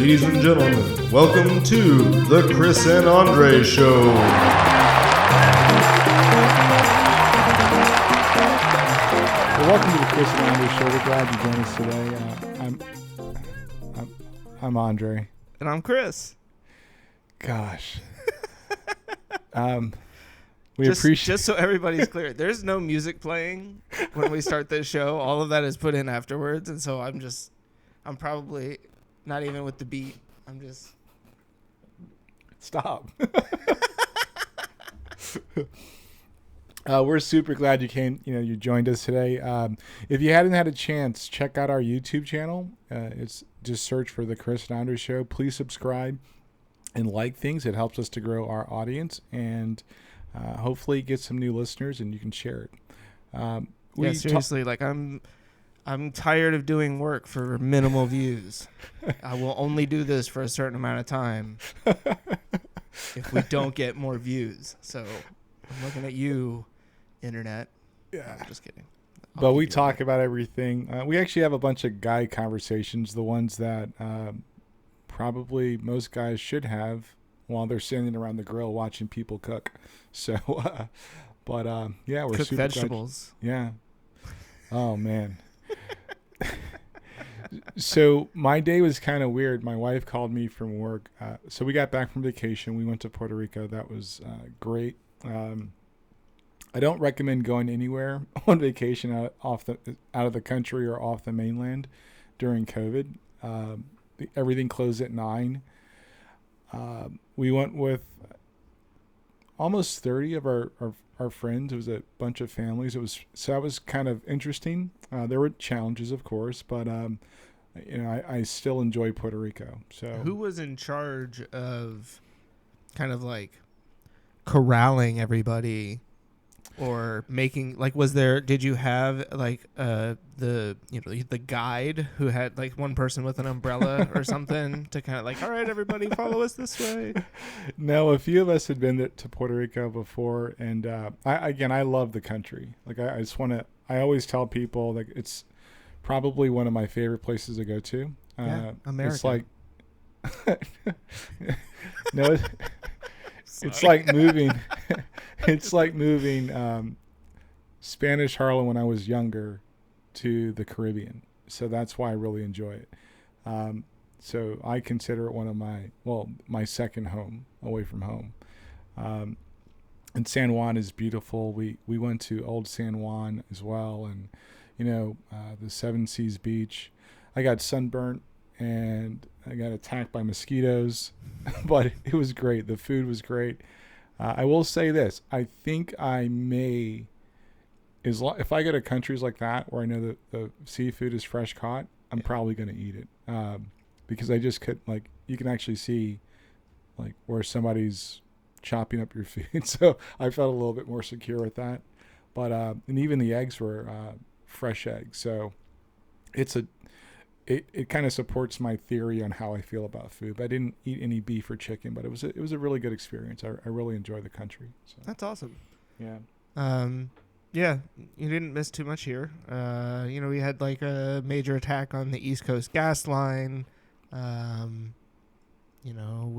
Ladies and gentlemen, welcome to the Chris and Andre Show. Well, welcome to the Chris and Andre Show. We're glad you joined us today. I'm Andre. And I'm Chris. Gosh. Just so everybody's clear, there's no music playing when we start this show. All of that is put in afterwards, and so I'm probably not even with the beat. I'm just Stop. We're super glad you came. You joined us today. If you hadn't had a chance, check out our YouTube channel. It's just search for the Chris and Andre Show. Please subscribe and like things. It helps us to grow our audience and hopefully get some new listeners, and you can share it. Seriously, I'm tired of doing work for minimal views. I will only do this for a certain amount of time if we don't get more views. So I'm looking at you, internet. Yeah. I'm just kidding. But we talk about everything. We actually have a bunch of guy conversations, the ones that probably most guys should have while they're standing around the grill watching people cook. So, we're cook super vegetables. Yeah. Oh, man. So my day was kind of weird. My wife called me from work. So we got back from vacation. We went to Puerto Rico. That was great. I don't recommend going anywhere on vacation out of the country or off the mainland during COVID. Everything closed at 9. We went with almost 30 of our friends. It was a bunch of families. That was kind of interesting. There were challenges, of course, but I still enjoy Puerto Rico. So who was in charge of kind of like corralling everybody or making did you have like the guide who had like one person with an umbrella or something to kind of like, all right, everybody follow us this way? No, a few of us had been to Puerto Rico before, and I love the country. Like I always tell people like it's probably one of my favorite places to go to. America. It's like no, it's like moving. It's like moving Spanish Harlem when I was younger to the Caribbean. So that's why I really enjoy it. So I consider it one of my second home away from home. And San Juan is beautiful. We went to Old San Juan as well, and the Seven Seas Beach. I got sunburnt and I got attacked by mosquitoes, but it was great. The food was great. I will say this: I think I may, if I go to countries like that where I know that the seafood is fresh caught, I'm probably going to eat it because I just could you can actually see where somebody's chopping up your food. So I felt a little bit more secure with that. But and even the eggs were fresh eggs, so it kind of supports my theory on how I feel about food. But I didn't eat any beef or chicken, but it was a really good experience. I really enjoyed the country. So. That's awesome. Yeah. Yeah, you didn't miss too much here. We had like a major attack on the East Coast gas line. We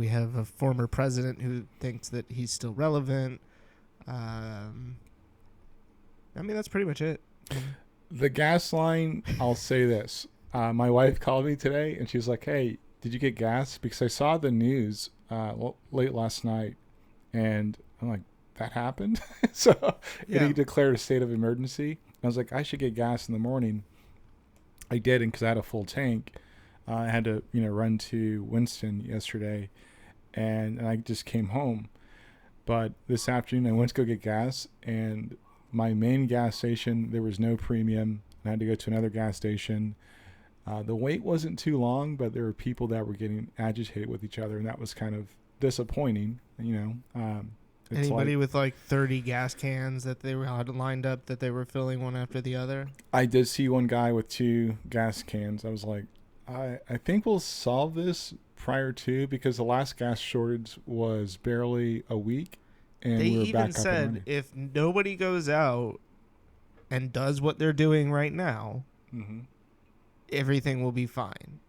have a former president who thinks that he's still relevant. That's pretty much it. The gas line, I'll say this. My wife called me today, and she was like, hey, did you get gas? Because I saw the news late last night, and I'm like, that happened? So he declared a state of emergency. I was like, I should get gas in the morning. I didn't because I had a full tank. I had to, run to Winston yesterday, and I just came home. But this afternoon, I went to go get gas, and my main gas station, there was no premium. I had to go to another gas station. The wait wasn't too long, but there were people that were getting agitated with each other, and that was kind of disappointing. Anybody with 30 gas cans that they had lined up that they were filling one after the other? I did see one guy with 2 gas cans. I was like, I think we'll solve this prior to, because the last gas shortage was barely a week, and they we were even back up said and running. If nobody goes out and does what they're doing right now, everything will be fine.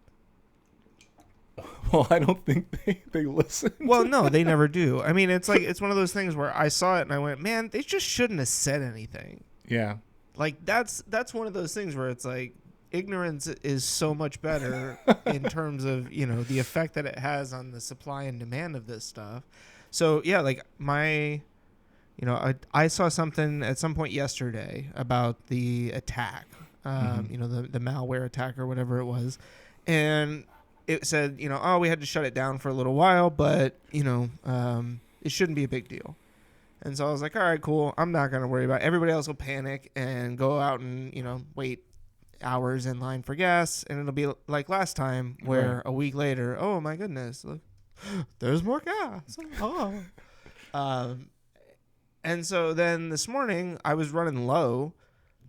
Well, I don't think they listen. Well, no, they never do. I mean, it's like it's one of those things where I saw it and I went, man, they just shouldn't have said anything. Yeah. Like that's one of those things where it's like ignorance is so much better in terms of, you know, the effect that it has on the supply and demand of this stuff. So yeah, like I saw something at some point yesterday about the attack, you know, the malware attack or whatever it was. And it said, you know, oh, we had to shut it down for a little while, but, you know, it shouldn't be a big deal. And so I was like, all right, cool. I'm not going to worry about it. Everybody else will panic and go out and, you know, wait hours in line for gas. And it'll be like last time where a week later, oh, my goodness, look, there's more gas. Oh. And so then this morning I was running low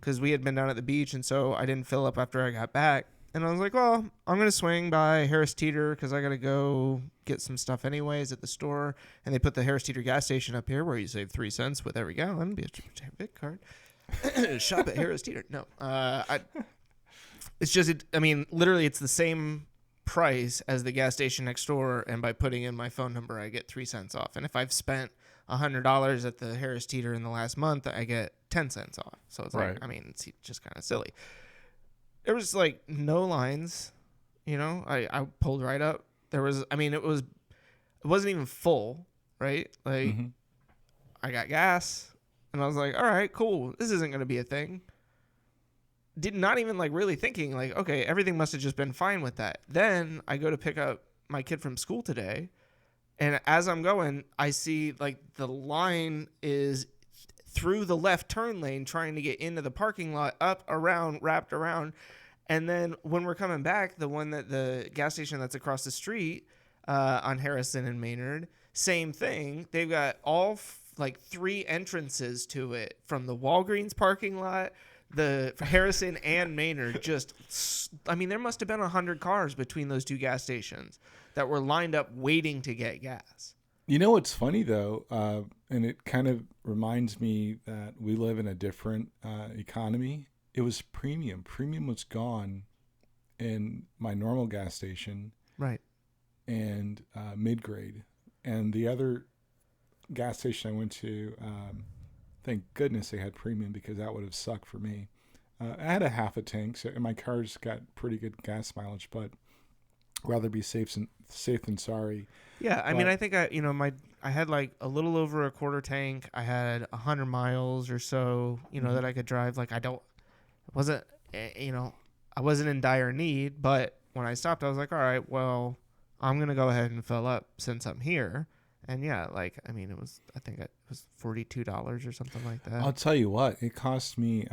because we had been down at the beach. And so I didn't fill up after I got back. And I was like, well, I'm going to swing by Harris Teeter because I got to go get some stuff anyways at the store. And they put the Harris Teeter gas station up here where you save 3 cents with every gallon. Be a big card. Shop at Harris Teeter. No. It's just, I mean, literally it's the same price as the gas station next door. And by putting in my phone number, I get 3 cents off. And if I've spent $100 at the Harris Teeter in the last month, I get 10 cents off. So it's like, I mean, it's just kind of silly. There was like no lines, you know, I pulled right up. There was, I mean, it wasn't even full, right? Like I got gas and I was like, all right, cool. This isn't going to be a thing. Not even like really thinking like, okay, everything must have just been fine with that. Then I go to pick up my kid from school today. And as I'm going, I see like the line is through the left turn lane trying to get into the parking lot, up, around, wrapped around. And then when we're coming back, the gas station that's across the street on Harrison and Maynard, same thing. They've got all like 3 entrances to it from the Walgreens parking lot, the Harrison and Maynard. I mean, there must have been 100 cars between those 2 gas stations that were lined up waiting to get gas. You know what's funny though, and it kind of reminds me that we live in a different economy. It was premium. Premium was gone in my normal gas station, right? And mid-grade, and the other gas station I went to, thank goodness they had premium because that would have sucked for me. I had a half a tank, so my car's got pretty good gas mileage, but rather be safe than sorry. Yeah, I mean, I think I had like a little over a quarter tank. I had 100 miles or so, you know, that I could drive. Like I wasn't in dire need, but when I stopped, I was like, all right, well, I'm going to go ahead and fill up since I'm here. And yeah, like, I mean, I think it was $42 or something like that. I'll tell you what, it cost me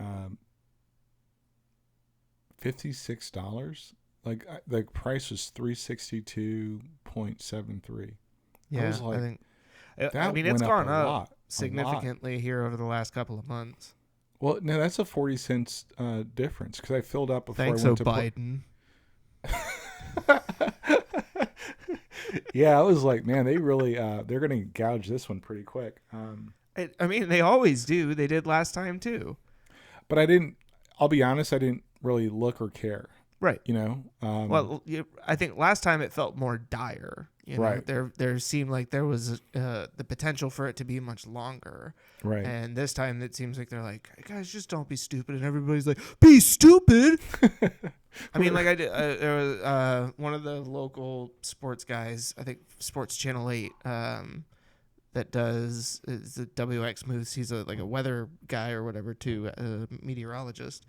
$56. Like the price was $362.73. Yeah, I was like, I mean, it's gone up significantly here over the last couple of months. Well, no, that's a 40 cents difference because I filled up before Thanks, I went to Biden. Yeah, I was like, man, they really they're going to gouge this one pretty quick. I mean, they always do. They did last time too. But I'll be honest, I didn't really look or care. Right. You know? Well, I think last time it felt more dire. You know? Right. There seemed like there was the potential for it to be much longer. Right. And this time it seems like they're like, guys, just don't be stupid. And everybody's like, be stupid. I mean, like there was one of the local sports guys, I think Sports Channel 8, that does the WX Moose. He's like a weather guy or whatever too, a meteorologist.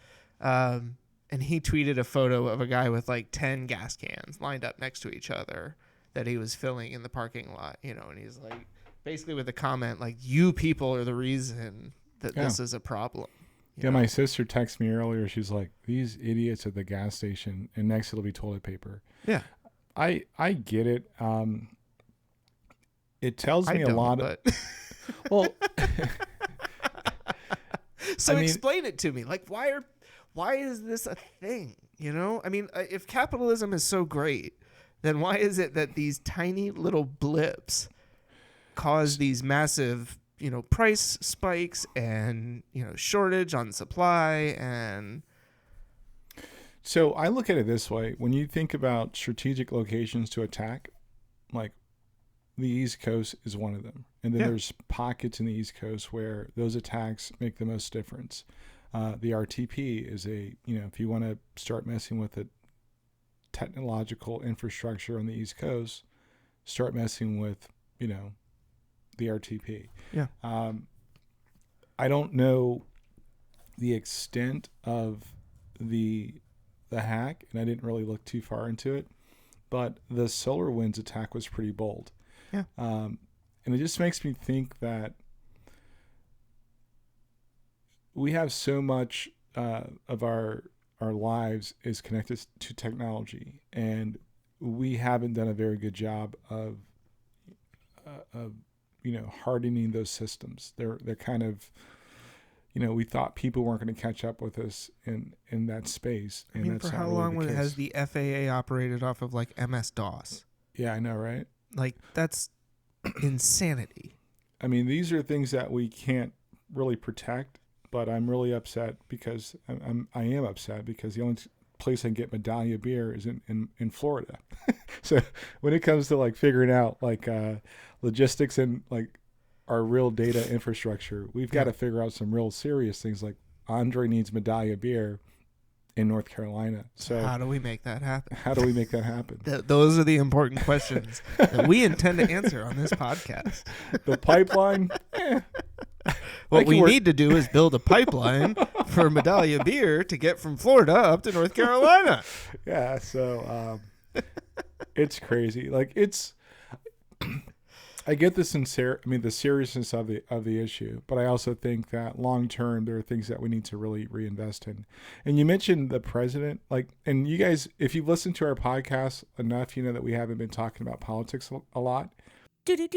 And he tweeted a photo of a guy with like 10 gas cans lined up next to each other that he was filling in the parking lot, you know, and he's like, basically with a comment like, you people are the reason that this is a problem. Yeah, my sister texted me earlier. She's like, these idiots at the gas station, and next it'll be toilet paper. Yeah. I get it. It tells me a lot of... Well... So I mean, explain it to me. Like, why is this a thing? You know, I mean, if capitalism is so great, then why is it that these tiny little blips cause these massive, you know, price spikes and, you know, shortage on supply? And So I look at it this way. When you think about strategic locations to attack, like the East Coast is one of them. And then there's pockets in the East Coast where those attacks make the most difference. The RTP is if you want to start messing with the technological infrastructure on the East Coast, start messing with, the RTP. Yeah. I don't know the extent of the hack, and I didn't really look too far into it, but the SolarWinds attack was pretty bold. Yeah. And it just makes me think that we have so much of our lives is connected to technology, and we haven't done a very good job of hardening those systems. They're kind of, we thought people weren't going to catch up with us in that space. And I mean, that's for not how really long the has case. the FAA operated off of like MS-DOS? Yeah, I know, right? Like, that's insanity. I mean, these are things that we can't really protect, but I'm really upset because I am upset because the only place I can get Medallia beer is in Florida. So when it comes to like figuring out like logistics and like our real data infrastructure, we've got to figure out some real serious things. Like Andre needs Medallia beer in North Carolina. So How do we make that happen? how do we make that happen? Those are the important questions that we intend to answer on this podcast. The pipeline. What we work- need to do is build a pipeline for Medallia beer to get from Florida up to North Carolina. Yeah, so it's crazy. Like I get the seriousness of the issue, but I also think that long term there are things that we need to really reinvest in. And you mentioned the president, and you guys, if you've listened to our podcast enough, you know that we haven't been talking about politics a lot. It's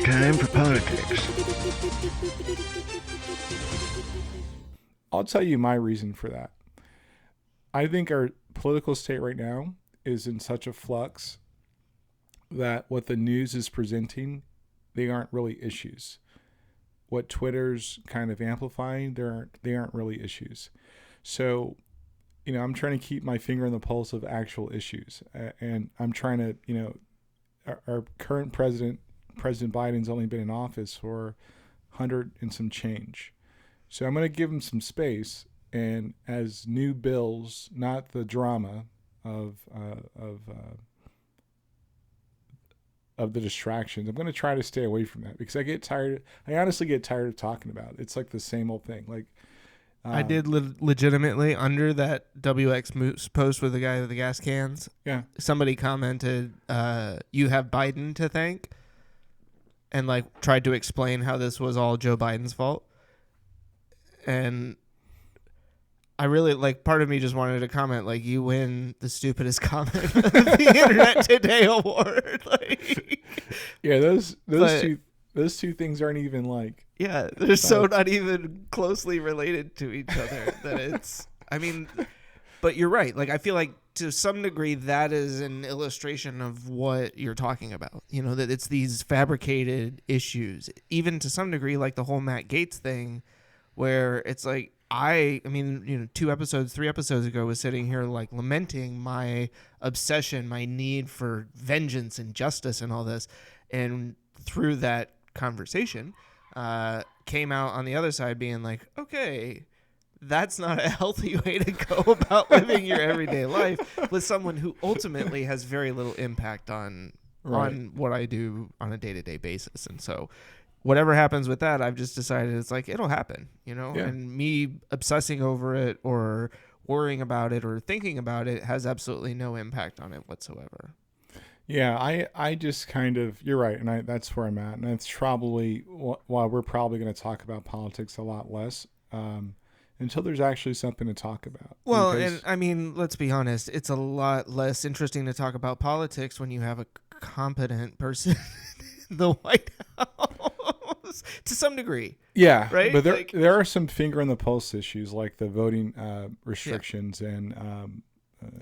time for politics. I'll tell you my reason for that. I think our political state right now is in such a flux that what the news is presenting, they aren't really issues. What Twitter's kind of amplifying, they aren't really issues. So, I'm trying to keep my finger on the pulse of actual issues, and I'm trying to, our current President Biden's only been in office for 100 and some change. So I'm going to give him some space, and as new bills, not the drama of the distractions, I'm going to try to stay away from that because I honestly get tired of talking about it. It's like the same old thing. Like I did legitimately under that WX Moose post with the guy with the gas cans. Yeah. Somebody commented, "You have Biden to thank," and like tried to explain how this was all Joe Biden's fault. And I really part of me just wanted to comment like, "You win the stupidest comment of the Internet Today award." Yeah, those two things aren't even like. Yeah, they're so not even closely related to each other that it's, but you're right. Like, I feel like to some degree that is an illustration of what you're talking about. That it's these fabricated issues, even to some degree, like the whole Matt Gaetz thing, where it's like, 3 episodes ago was sitting here like lamenting my obsession, my need for vengeance and justice and all this. And through that conversation, came out on the other side being like, okay, that's not a healthy way to go about living your everyday life with someone who ultimately has very little impact on what I do on a day-to-day basis. And so whatever happens with that, I've just decided it's like, it'll happen, and me obsessing over it or worrying about it or thinking about it has absolutely no impact on it whatsoever. Yeah, I just kind of, you're right, and that's where I'm at, and that's probably why we're probably going to talk about politics a lot less until there's actually something to talk about. Well, and let's be honest, it's a lot less interesting to talk about politics when you have a competent person in the White House, to some degree. Yeah, right? But there are some finger on the pulse issues like the voting restrictions and.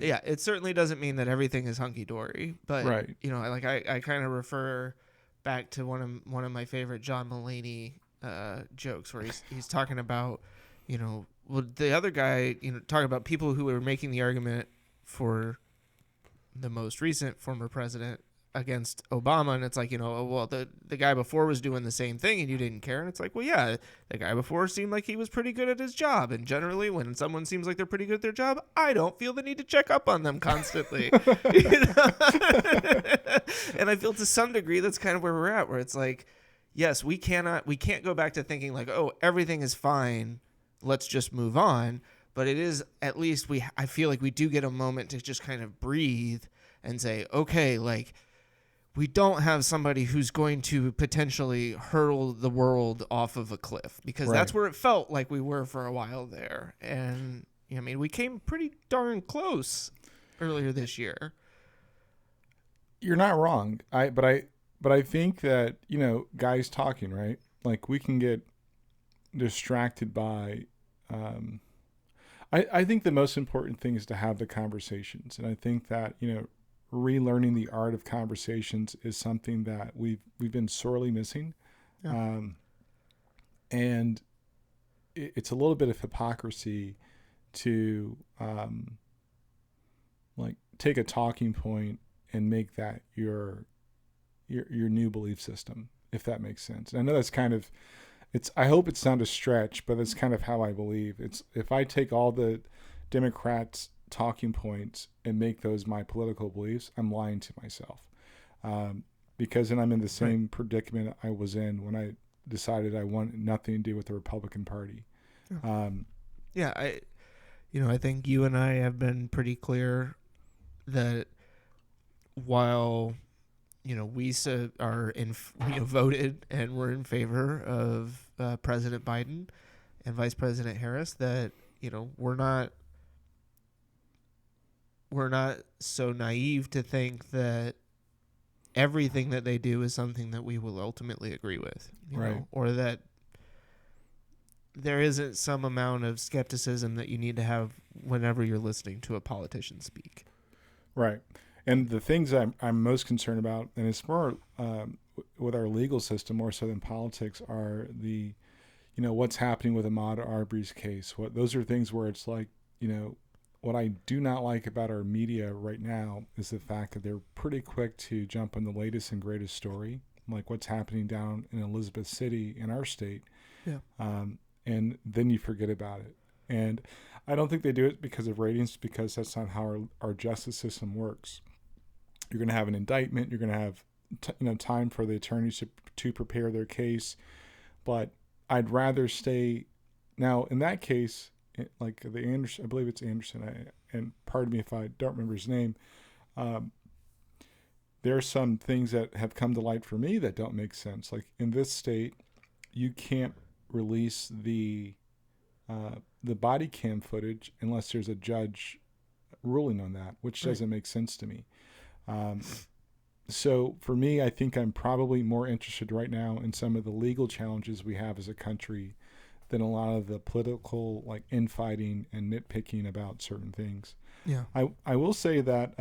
Yeah, it certainly doesn't mean that everything is hunky dory, but right. I kind of refer back to one of my favorite John Mulaney jokes where he's talking about well, the other guy, talking about people who were making the argument for the most recent former president against Obama, and it's like, well, the guy before was doing the same thing and you didn't care, and it's like, well, yeah, the guy before seemed like he was pretty good at his job, and generally when someone seems like they're pretty good at their job, I don't feel the need to check up on them constantly. And I feel to some degree that's kind of where we're at, where it's like, yes, we can't go back to thinking like, oh, everything is fine, let's just move on. But it is, at least I feel like we do get a moment to just kind of breathe and say, okay, like, we don't have somebody who's going to potentially hurl the world off of a cliff, because that's where it felt like we were for a while there. And I mean, we came pretty darn close earlier this year. You're not wrong. But I think that, guys talking, right? Like, we can get distracted by, I think the most important thing is to have the conversations. And I think that, relearning the art of conversations is something that we've been sorely missing. Yeah. And it's a little bit of hypocrisy to like take a talking point and make that your new belief system, if that makes sense. And I know that's kind of, I hope it's not a stretch, but that's kind of how I believe. It's, if I take all the Democrats' talking points and make those my political beliefs, I'm lying to myself. Because then I'm in the same predicament I was in when I decided I want nothing to do with the Republican Party. Yeah, I think you and I have been pretty clear that while we are voted and we're in favor of President Biden and Vice President Harris, that we're not so naive to think that everything that they do is something that we will ultimately agree with, right? Or that there isn't some amount of skepticism that you need to have whenever you're listening to a politician speak. Right. And the things I'm most concerned about, and it's more with our legal system more so than politics, are the, what's happening with Ahmaud Arbery's case. Those are things where it's like, what I do not like about our media right now is the fact that they're pretty quick to jump on the latest and greatest story, like what's happening down in Elizabeth City in our state. Yeah. And then you forget about it. And I don't think they do it because of ratings, because that's not how our justice system works. You're going to have an indictment. You're going to have time for the attorneys to prepare their case. But I'd rather stay. Now, in that case, like the Anderson, I believe it's Anderson, and pardon me if I don't remember his name, there are some things that have come to light for me that don't make sense. Like in this state, you can't release the body cam footage unless there's a judge ruling on that, which doesn't make sense to me. So for me, I think I'm probably more interested right now in some of the legal challenges we have as a country than a lot of the political, like, infighting and nitpicking about certain things. Yeah. I will say that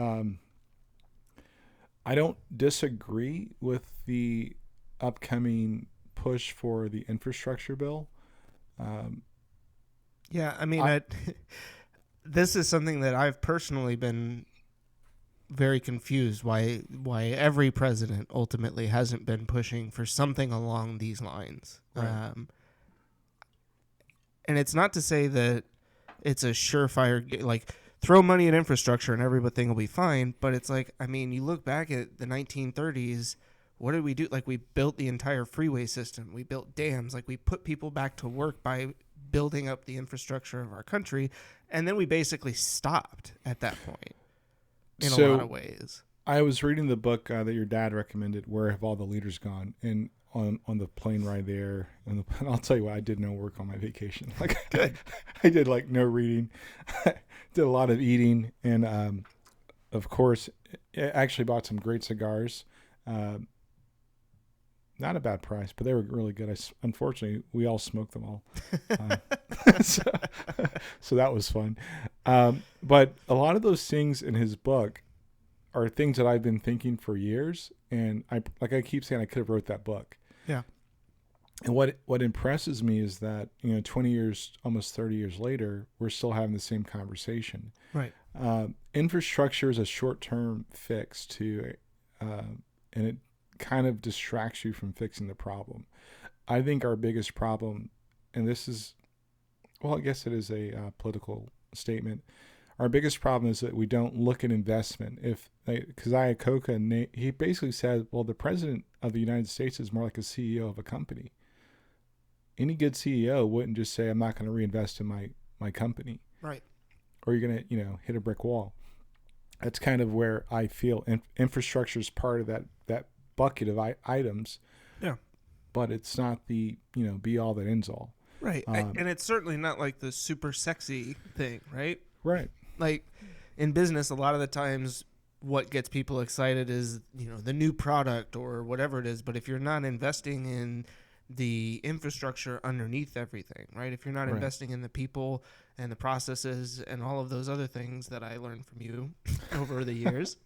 I don't disagree with the upcoming push for the infrastructure bill. Yeah, I mean, this is something that I've personally been very confused why every president ultimately hasn't been pushing for something along these lines. Right. And it's not to say that it's a surefire, like, throw money at infrastructure and everything will be fine. But it's like, I mean, you look back at the 1930s, what did we do? Like, we built the entire freeway system. We built dams. Like, we put people back to work by building up the infrastructure of our country. And then we basically stopped at that point in a lot of ways. I was reading the book that your dad recommended, Where Have All the Leaders Gone? And on the plane ride there, and I'll tell you what, I did no work on my vacation. Like, I did like no reading, did a lot of eating, and of course, I actually bought some great cigars. Not a bad price, but they were really good. Unfortunately, we all smoked them all, so that was fun. But a lot of those things in his book are things that I've been thinking for years, and I keep saying I could have wrote that book. Yeah. And what impresses me is that, 20 years, almost 30 years later, we're still having the same conversation. Right. Infrastructure is a short-term fix and it kind of distracts you from fixing the problem. I think our biggest problem, and this is, well, I guess it is a political statement. Our biggest problem is that we don't look at investment. If Keziah Coca, he basically said, well, the president of the United States is more like a CEO of a company. Any good CEO wouldn't just say, I'm not going to reinvest in my company. Right. Or you're going to, hit a brick wall. That's kind of where I feel infrastructure is part of that bucket of items. Yeah. But it's not the, be all that ends all. Right. And it's certainly not like the super sexy thing, right? Right. Like in business, a lot of the times what gets people excited is, the new product or whatever it is. But if you're not investing in the infrastructure underneath everything, right? If you're not investing in the people and the processes and all of those other things that I learned from you over the years,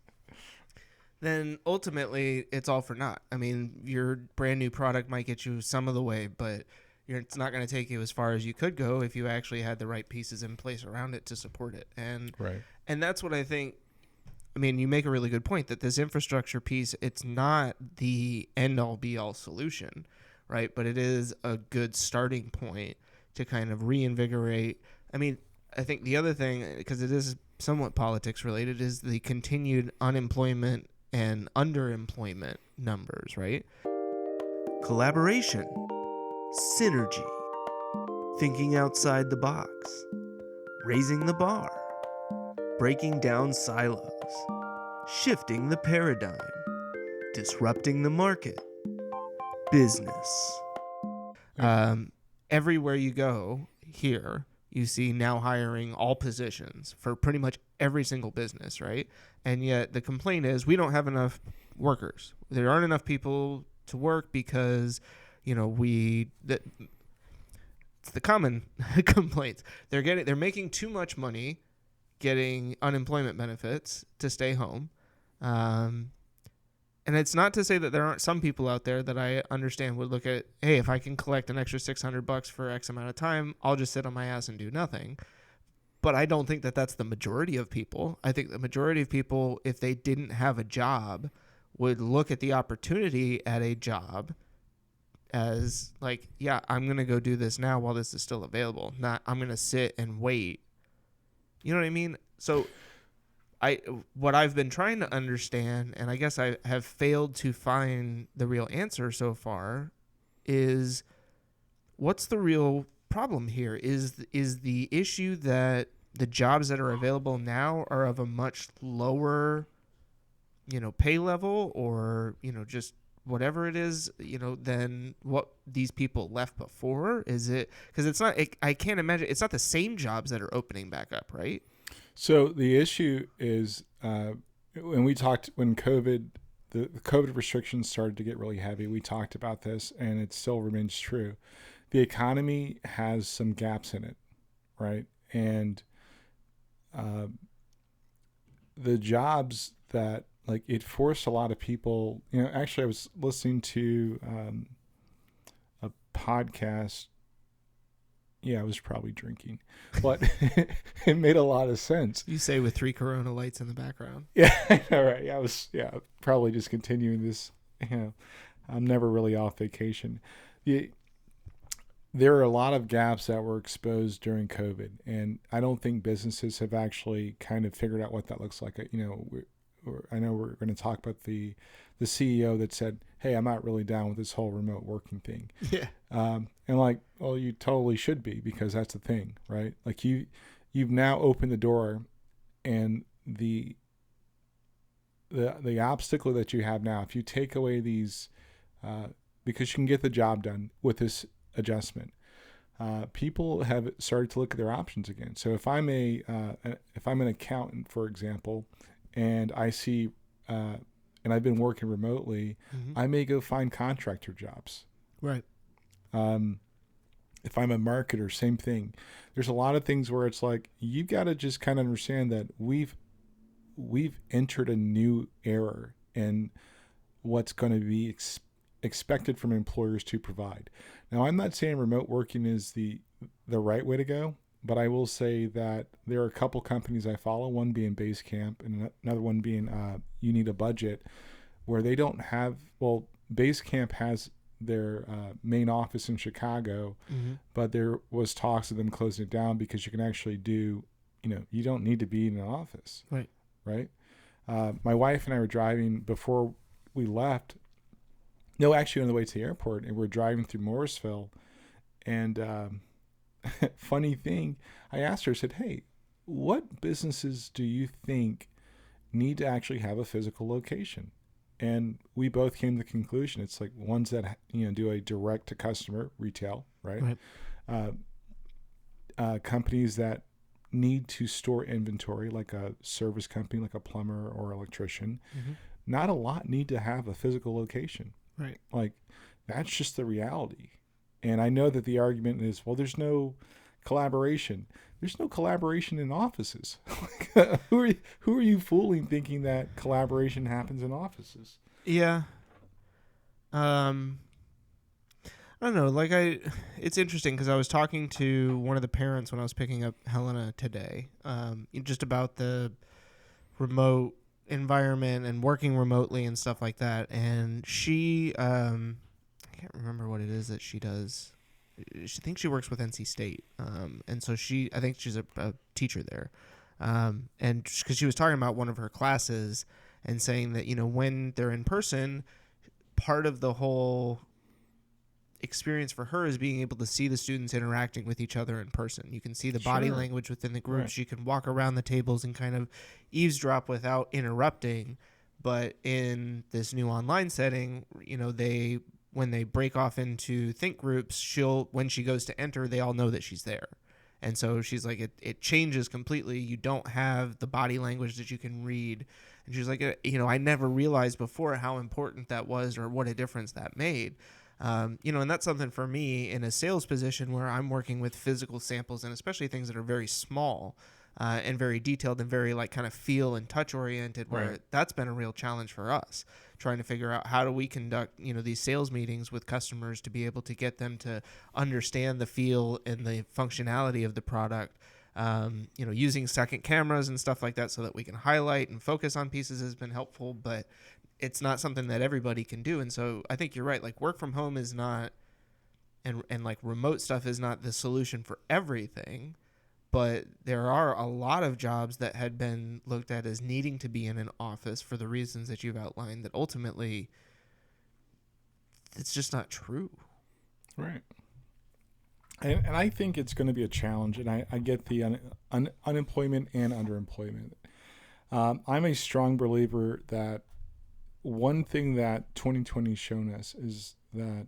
then ultimately it's all for naught. I mean, your brand new product might get you some of the way, but it's not going to take you as far as you could go if you actually had the right pieces in place around it to support it. And that's what I think. I mean, you make a really good point that this infrastructure piece, it's not the end-all be-all solution, right? But it is a good starting point to kind of reinvigorate. I mean, I think the other thing, because it is somewhat politics related, is the continued unemployment and underemployment numbers, right? Collaboration, synergy, thinking outside the box, raising the bar, breaking down silos, shifting the paradigm, disrupting the market, business. Everywhere you go here, you see now hiring all positions for pretty much every single business, right? And yet the complaint is we don't have enough workers. There aren't enough people to work because, it's the common complaints. They're making too much money getting unemployment benefits to stay home. And it's not to say that there aren't some people out there that I understand would look at, hey, if I can collect an extra $600 for X amount of time, I'll just sit on my ass and do nothing. But I don't think that that's the majority of people. I think the majority of people, if they didn't have a job, would look at the opportunity at a job as like, yeah, I'm going to go do this now while this is still available. Not I'm going to sit and wait. You know what I mean? So what I've been trying to understand, and I guess I have failed to find the real answer so far, is what's the real problem here? Is the issue that the jobs that are available now are of a much lower, pay level, or, just whatever it is, than what these people left before? Is it, because it's not, I can't imagine, it's not the same jobs that are opening back up, right? So the issue is, when COVID, the COVID restrictions started to get really heavy, we talked about this, and it still remains true. The economy has some gaps in it, right? And the jobs that, like, it forced a lot of people, actually I was listening to a podcast. Yeah, I was probably drinking, but it made a lot of sense. You say with 3 Corona lights in the background. Yeah, all right. I was, probably just continuing this. I'm never really off vacation. There are a lot of gaps that were exposed during COVID, and I don't think businesses have actually kind of figured out what that looks like. I know we're going to talk about the CEO that said, hey, I'm not really down with this whole remote working thing. Yeah. And like, well, you totally should be, because that's the thing, right? Like you've now opened the door, and the obstacle that you have now, if you take away these, because you can get the job done with this adjustment, people have started to look at their options again. So if I'm an accountant, for example, and I see, and I've been working remotely, I may go find contractor jobs. Right. If I'm a marketer, same thing. There's a lot of things where it's like, you've got to just kind of understand that we've entered a new era, and what's going to be expected from employers to provide. Now, I'm not saying remote working is the right way to go, but I will say that there are a couple companies I follow, one being Basecamp and another one being You Need a Budget, where they don't have, well, Basecamp has their main office in Chicago, but there was talks of them closing it down because you can actually do, you don't need to be in an office. Right? My wife and I were driving before we left. No, actually on the way to the airport, and we're driving through Morrisville, and funny thing, I asked her, I said, hey, what businesses do you think need to actually have a physical location? And we both came to the conclusion it's like ones that do a direct to customer retail, right? Companies that need to store inventory, like a service company, like a plumber or electrician. Not a lot need to have a physical location. Right. Like, that's just the reality. And I know that the argument is, well, there's no collaboration. There's no collaboration in offices. Who are you fooling thinking that collaboration happens in offices? Yeah. I don't know. It's interesting because I was talking to one of the parents when I was picking up Helena today, just about the remote environment and working remotely and stuff like that. And she, I can't remember what it is that she does. She thinks she works with NC State. And so I think she's a teacher there. And because she was talking about one of her classes and saying that, when they're in person, part of the whole experience for her is being able to see the students interacting with each other in person. You can see the body language within the groups. Right. You can walk around the tables and kind of eavesdrop without interrupting. But in this new online setting, when they break off into think groups, when she goes to enter, they all know that she's there. And so she's like, it changes completely. You don't have the body language that you can read. And she's like, I never realized before how important that was or what a difference that made. And that's something for me in a sales position where I'm working with physical samples and especially things that are very small and very detailed and very kind of feel and touch oriented, where that's been a real challenge for us, trying to figure out how do we conduct, these sales meetings with customers to be able to get them to understand the feel and the functionality of the product. Using second cameras and stuff like that so that we can highlight and focus on pieces has been helpful, but it's not something that everybody can do. And so I think you're right. Work from home is not, and remote stuff is not the solution for everything, but there are a lot of jobs that had been looked at as needing to be in an office for the reasons that you've outlined that ultimately it's just not true. Right. And I think it's going to be a challenge, and I get the unemployment and underemployment. I'm a strong believer that one thing that 2020 has shown us is that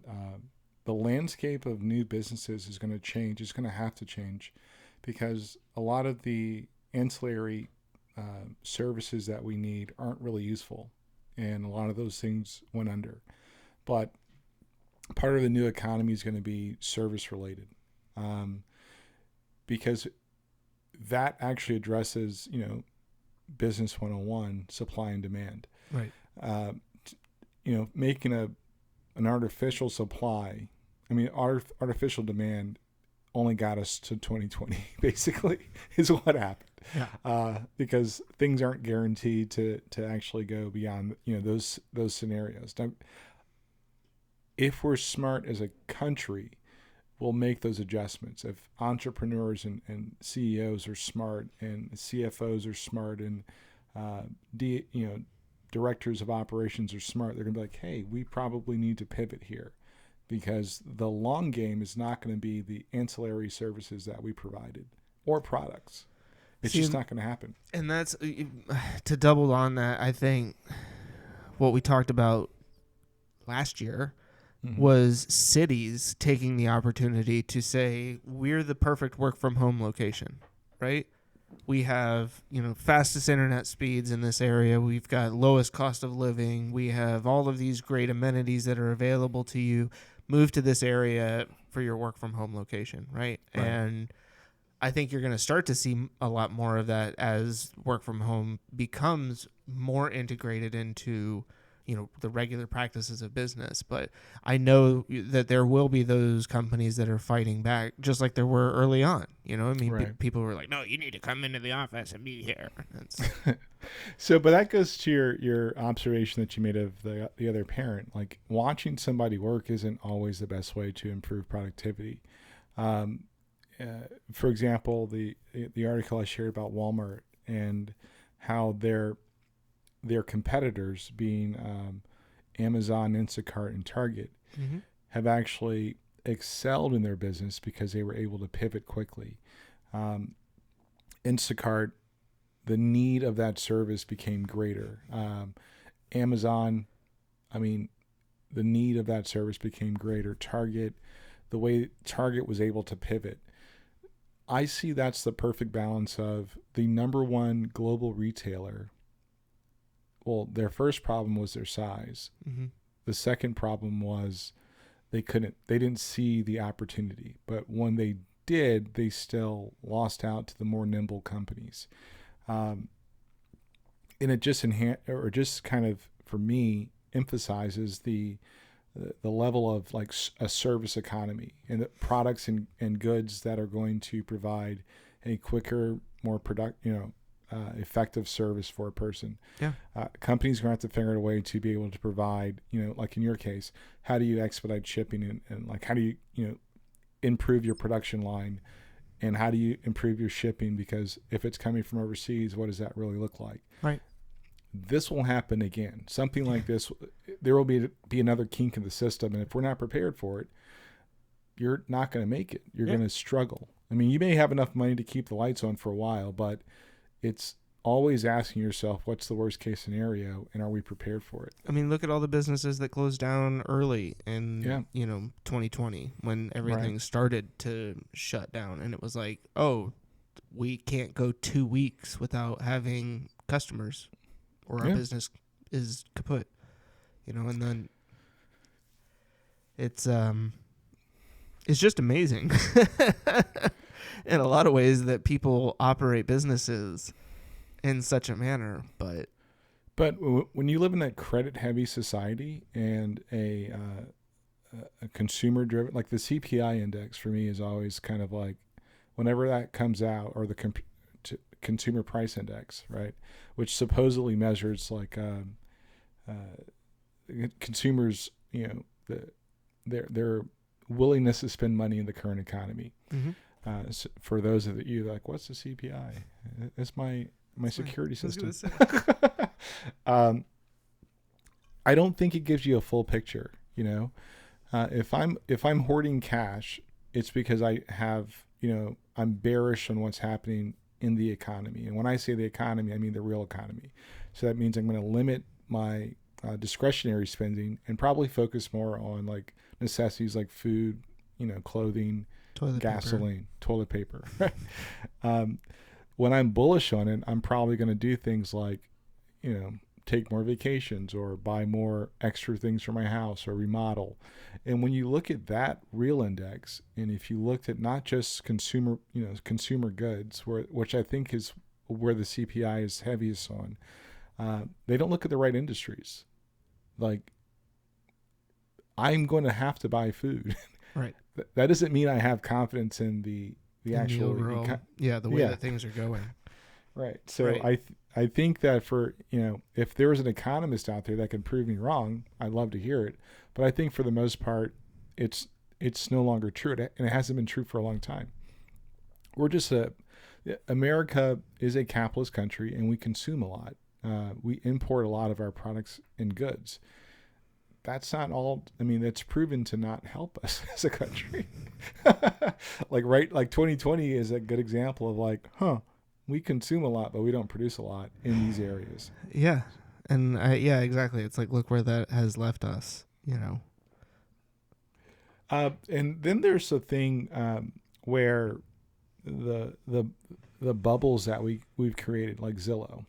the landscape of new businesses is going to change. It's going to have to change because a lot of the ancillary services that we need aren't really useful, and a lot of those things went under. But part of the new economy is going to be service related. Because that actually addresses, business 101, supply and demand. Right. Making an artificial supply, artificial demand only got us to 2020, basically, is what happened. Yeah. Because things aren't guaranteed to actually go beyond, those scenarios. Now, if we're smart as a country, we'll make those adjustments. If entrepreneurs and CEOs are smart and CFOs are smart and directors of operations are smart, they're going to be like, hey, we probably need to pivot here because the long game is not going to be the ancillary services that we provided or products. It's just not going to happen. And that's, to double on that, I think what we talked about last year was cities taking the opportunity to say, we're the perfect work from home location, right? We have, fastest internet speeds in this area. We've got lowest cost of living. We have all of these great amenities that are available to you. Move to this area for your work from home location, right? And I think you're going to start to see a lot more of that as work from home becomes more integrated into the regular practices of business. But I know that there will be those companies that are fighting back, just like there were early on. I mean, Right. people were like, no, you need to come into the office and be here. So, but that goes to your observation that you made of the other parent. Like, watching somebody work isn't always the best way to improve productivity. For example, the article I shared about Walmart and how their competitors, being Amazon, Instacart, and Target, Mm-hmm. have actually excelled in their business because they were able to pivot quickly. Instacart, the need of that service became greater. Amazon, I mean, the need of that service became greater. Target, the way Target was able to pivot. I see that's the perfect balance of the number one global retailer. Well, their first problem was their size. Mm-hmm. The second problem was they didn't see the opportunity. But when they did, they still lost out to the more nimble companies. And it just just kind of, for me, emphasizes the level of like a service economy and the products and goods that are going to provide a quicker, more effective service for a person. Yeah. Companies are going to have to figure out a way to be able to provide, like in your case, how do you expedite shipping and like how do you improve your production line, and how do you improve your shipping? Because if it's coming from overseas, what does that really look like? Right. This will happen again. Something like this, there will be another kink in the system, and if we're not prepared for it, you're not going to make it. You're going to struggle. I mean, you may have enough money to keep the lights on for a while, but it's always asking yourself, what's the worst case scenario, and are we prepared for it? I mean, look at all the businesses that closed down early in 2020 when everything started to shut down, and it was like, oh, we can't go 2 weeks without having customers, or our business is kaput. And then it's just amazing in a lot of ways that people operate businesses in such a manner. But when you live in a credit-heavy society and a consumer-driven, like the CPI index for me is always kind of like, whenever that comes out, or the consumer price index, right, which supposedly measures like consumers, their willingness to spend money in the current economy. mm-hmm. So for those of you like, what's the CPI? It's my security system. I don't think it gives you a full picture. If I'm hoarding cash, it's because I have, I'm bearish on what's happening in the economy. And when I say the economy, I mean the real economy. So that means I'm going to limit my discretionary spending and probably focus more on like necessities like food, clothing, gasoline, toilet paper. When I'm bullish on it, I'm probably going to do things like, take more vacations or buy more extra things for my house or remodel. And when you look at that real index, and if you looked at not just consumer goods, which I think is where the CPI is heaviest on, they don't look at the right industries. Like, I'm going to have to buy food. Right. That doesn't mean I have confidence in the actual overall, the way that things are going. Right. So Right. I think that for, if there was an economist out there that could prove me wrong, I'd love to hear it. But I think for the most part, it's no longer true. And it hasn't been true for a long time. America is a capitalist country, and we consume a lot. We import a lot of our products and goods. That's not all. I mean, that's proven to not help us as a country. Like 2020 is a good example of like, we consume a lot, but we don't produce a lot in these areas. Yeah. And exactly. It's like, look where that has left us, And then there's a thing where the bubbles that we've created, like Zillow,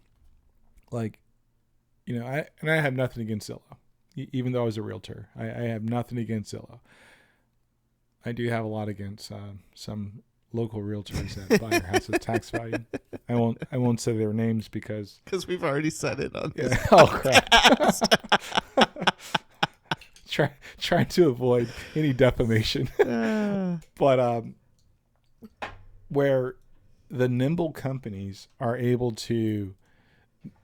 like, I have nothing against Zillow, even though I was a realtor. I have nothing against Zillow. I do have a lot against some local realtors that buy your house at tax value. I won't say their names because we've already said it on this. Oh crap. trying to avoid any defamation. But where the nimble companies are able to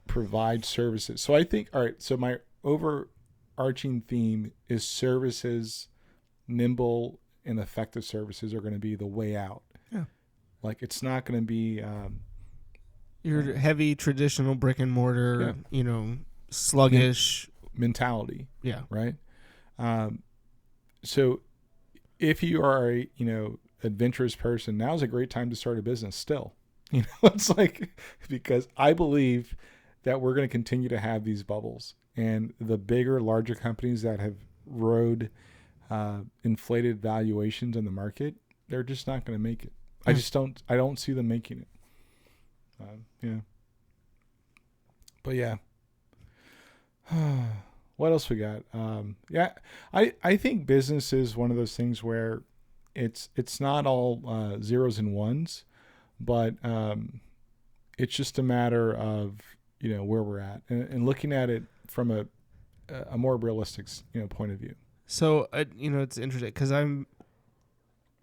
provide services. So I think, all right, so my overarching theme is services, nimble and effective services are going to be the way out. Yeah. Like it's not going to be your heavy traditional brick and mortar, sluggish mentality. Yeah. Right. So if you are a, adventurous person, now's a great time to start a business still. It's like, because I believe that we're going to continue to have these bubbles, and the bigger, larger companies that have rode inflated valuations in the market, they're just not going to make it. I don't see them making it. Yeah. But yeah. What else we got? I think business is one of those things where it's not all zeros and ones, but it's just a matter of where we're at and looking at it from a more realistic point of view. So it's interesting because I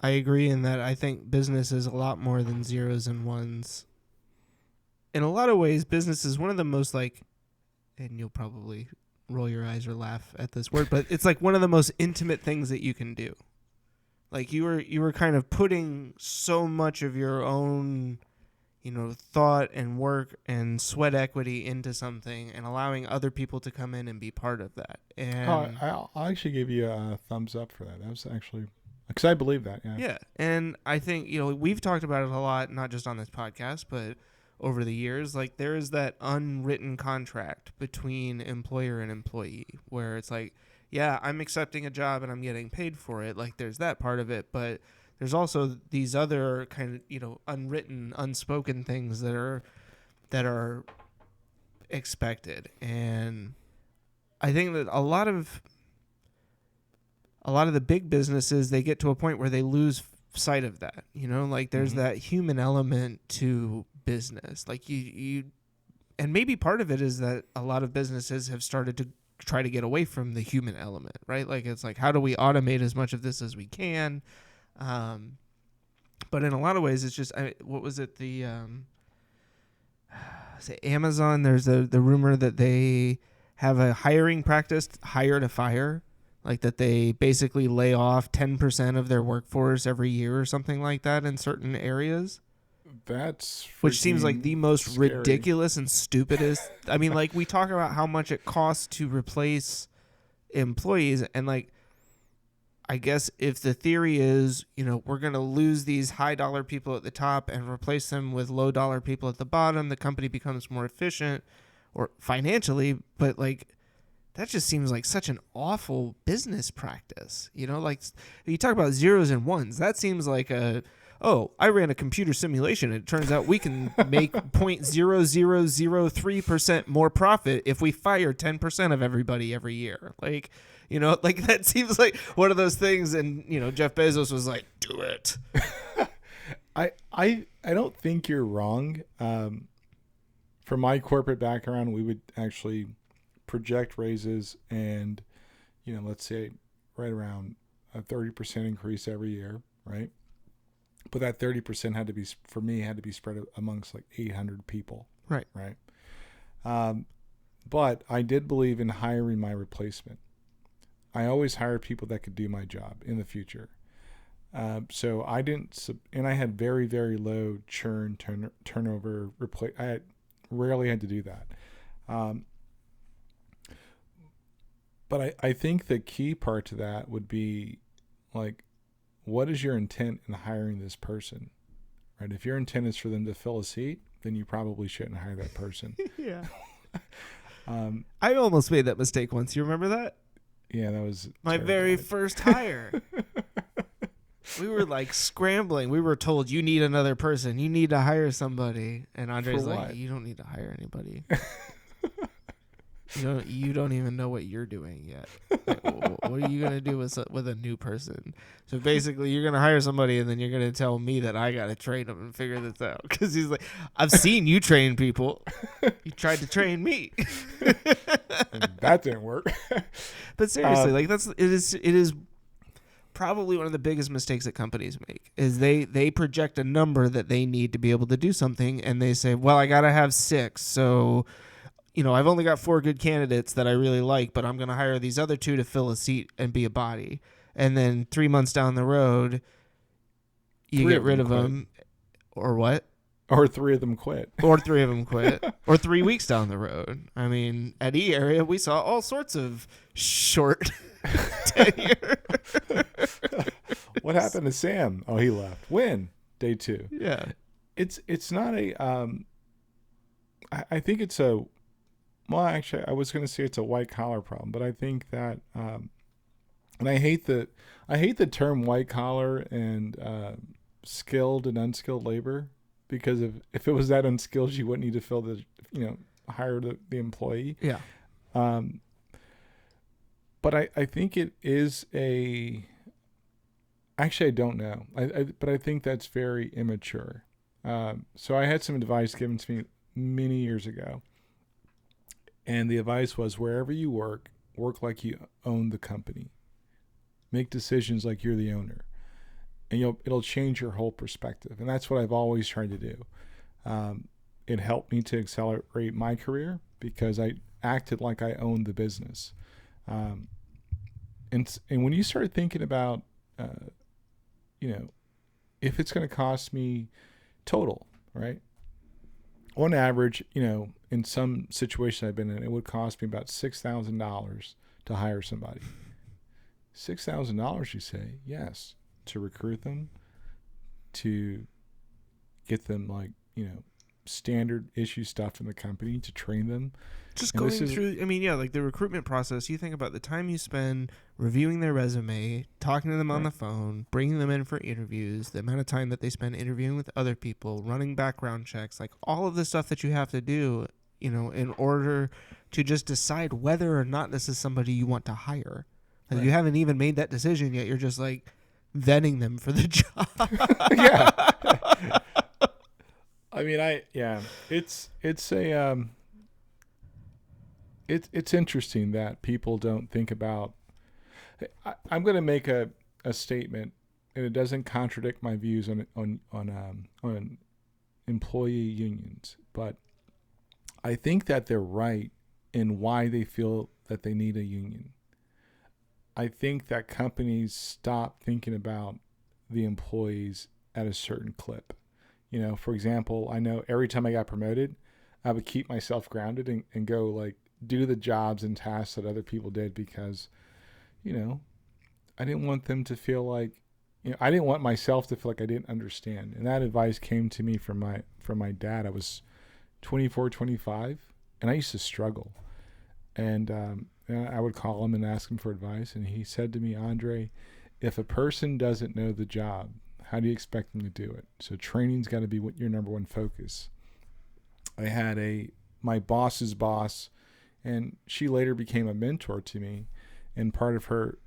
agree in that I think business is a lot more than zeros and ones. In a lot of ways, business is one of the most and you'll probably roll your eyes or laugh at this word, but it's like one of the most intimate things that you can do. Like you were kind of putting so much of your own, thought and work and sweat equity into something and allowing other people to come in and be part of that. And I'll actually give you a thumbs up for that. That was actually, because I believe that. Yeah. Yeah. And I think, we've talked about it a lot, not just on this podcast, but over the years. Like there is that unwritten contract between employer and employee where it's like, yeah, I'm accepting a job and I'm getting paid for it. Like there's that part of it, but there's also these other kind of, unwritten, unspoken things that are expected. And I think that a lot of the big businesses, they get to a point where they lose sight of that, like there's that human element to business. Like you, and maybe part of it is that a lot of businesses have started to try to get away from the human element, right? Like it's like, how do we automate as much of this as we can? But in a lot of ways, it's just, what was it? Amazon, there's the rumor that they have a hiring practice, hire to fire, like that they basically lay off 10% of their workforce every year or something like that in certain areas. Which seems like the most scary. ridiculous and stupidest. I mean, like we talk about how much it costs to replace employees, and like, I guess if the theory is, we're going to lose these high dollar people at the top and replace them with low dollar people at the bottom, the company becomes more efficient or financially, but like that just seems like such an awful business practice. Like you talk about zeros and ones, that seems like I ran a computer simulation and it turns out we can make 0.0003% more profit if we fire 10% of everybody every year. Like, like that seems like one of those things. And, Jeff Bezos was like, do it. I don't think you're wrong. From my corporate background, we would actually project raises and, let's say right around a 30% increase every year. Right. But that 30% had to be spread amongst like 800 people. Right. Right. But I did believe in hiring my replacement. I always hired people that could do my job in the future. So I didn't, and I had very, very low turnover. I rarely had to do that. But I think the key part to that would be like, what is your intent in hiring this person, right? If your intent is for them to fill a seat, then you probably shouldn't hire that person. Yeah. I almost made that mistake once. You remember that? Yeah, that was my very first hire. We were like scrambling. We were told, you need another person. You need to hire somebody. And Andre's like, you don't need to hire anybody. You don't even know what you're doing yet. Like, what are you gonna do with a new person? So basically, you're gonna hire somebody, and then you're gonna tell me that I gotta train them and figure this out. Because he's like, I've seen you train people. You tried to train me. And that didn't work. But seriously, like it is probably one of the biggest mistakes that companies make is they project a number that they need to be able to do something, and they say, well, I gotta have 6, so I've only got 4 good candidates that I really like, but I'm gonna hire these other 2 to fill a seat and be a body. And then 3 months down the road, you get rid of them, or what? Or 3 of them quit. Or 3 of them quit. Or 3 weeks down the road. I mean, at E Area, we saw all sorts of short tenure. What happened to Sam? Oh, he left. When? Day 2. Yeah. It's not a. I think it's a. Well, actually, I was going to say it's a white collar problem, but I think that, and I hate the term white collar and skilled and unskilled labor, because if it was that unskilled, you wouldn't need to hire the employee. Yeah. But I think it is a. Actually, I don't know. But I think that's very immature. So I had some advice given to me many years ago. And the advice was, wherever you work like you own the company. Make decisions like you're the owner. And it'll change your whole perspective. And that's what I've always tried to do. It helped me to accelerate my career because I acted like I owned the business. And when you start thinking about, if it's going to cost me total, right? On average, in some situation I've been in, it would cost me about $6,000 to hire somebody. $6,000, you say? Yes. To recruit them, to get them standard issue stuff in the company, to train them. Just And going through, like the recruitment process, you think about the time you spend reviewing their resume, talking to them on the phone, bringing them in for interviews, the amount of time that they spend interviewing with other people, running background checks, like all of the stuff that you have to do, in order to just decide whether or not this is somebody you want to hire. Like, you haven't even made that decision yet. You're just like vetting them for the job. Yeah. I mean, it's a, it's interesting that people don't think about. I'm going to make a statement, and it doesn't contradict my views on employee unions, but I think that they're right in why they feel that they need a union. I think that companies stop thinking about the employees at a certain clip. For example, I know every time I got promoted, I would keep myself grounded and go do the jobs and tasks that other people did because, I didn't want them to feel like, I didn't want myself to feel like I didn't understand. And that advice came to me from my dad. I was 24, 25, and I used to struggle. And I would call him and ask him for advice. And he said to me, Andre, if a person doesn't know the job, how do you expect them to do it? So training's got to be your number one focus. I had my boss's boss, and she later became a mentor to me. And part of her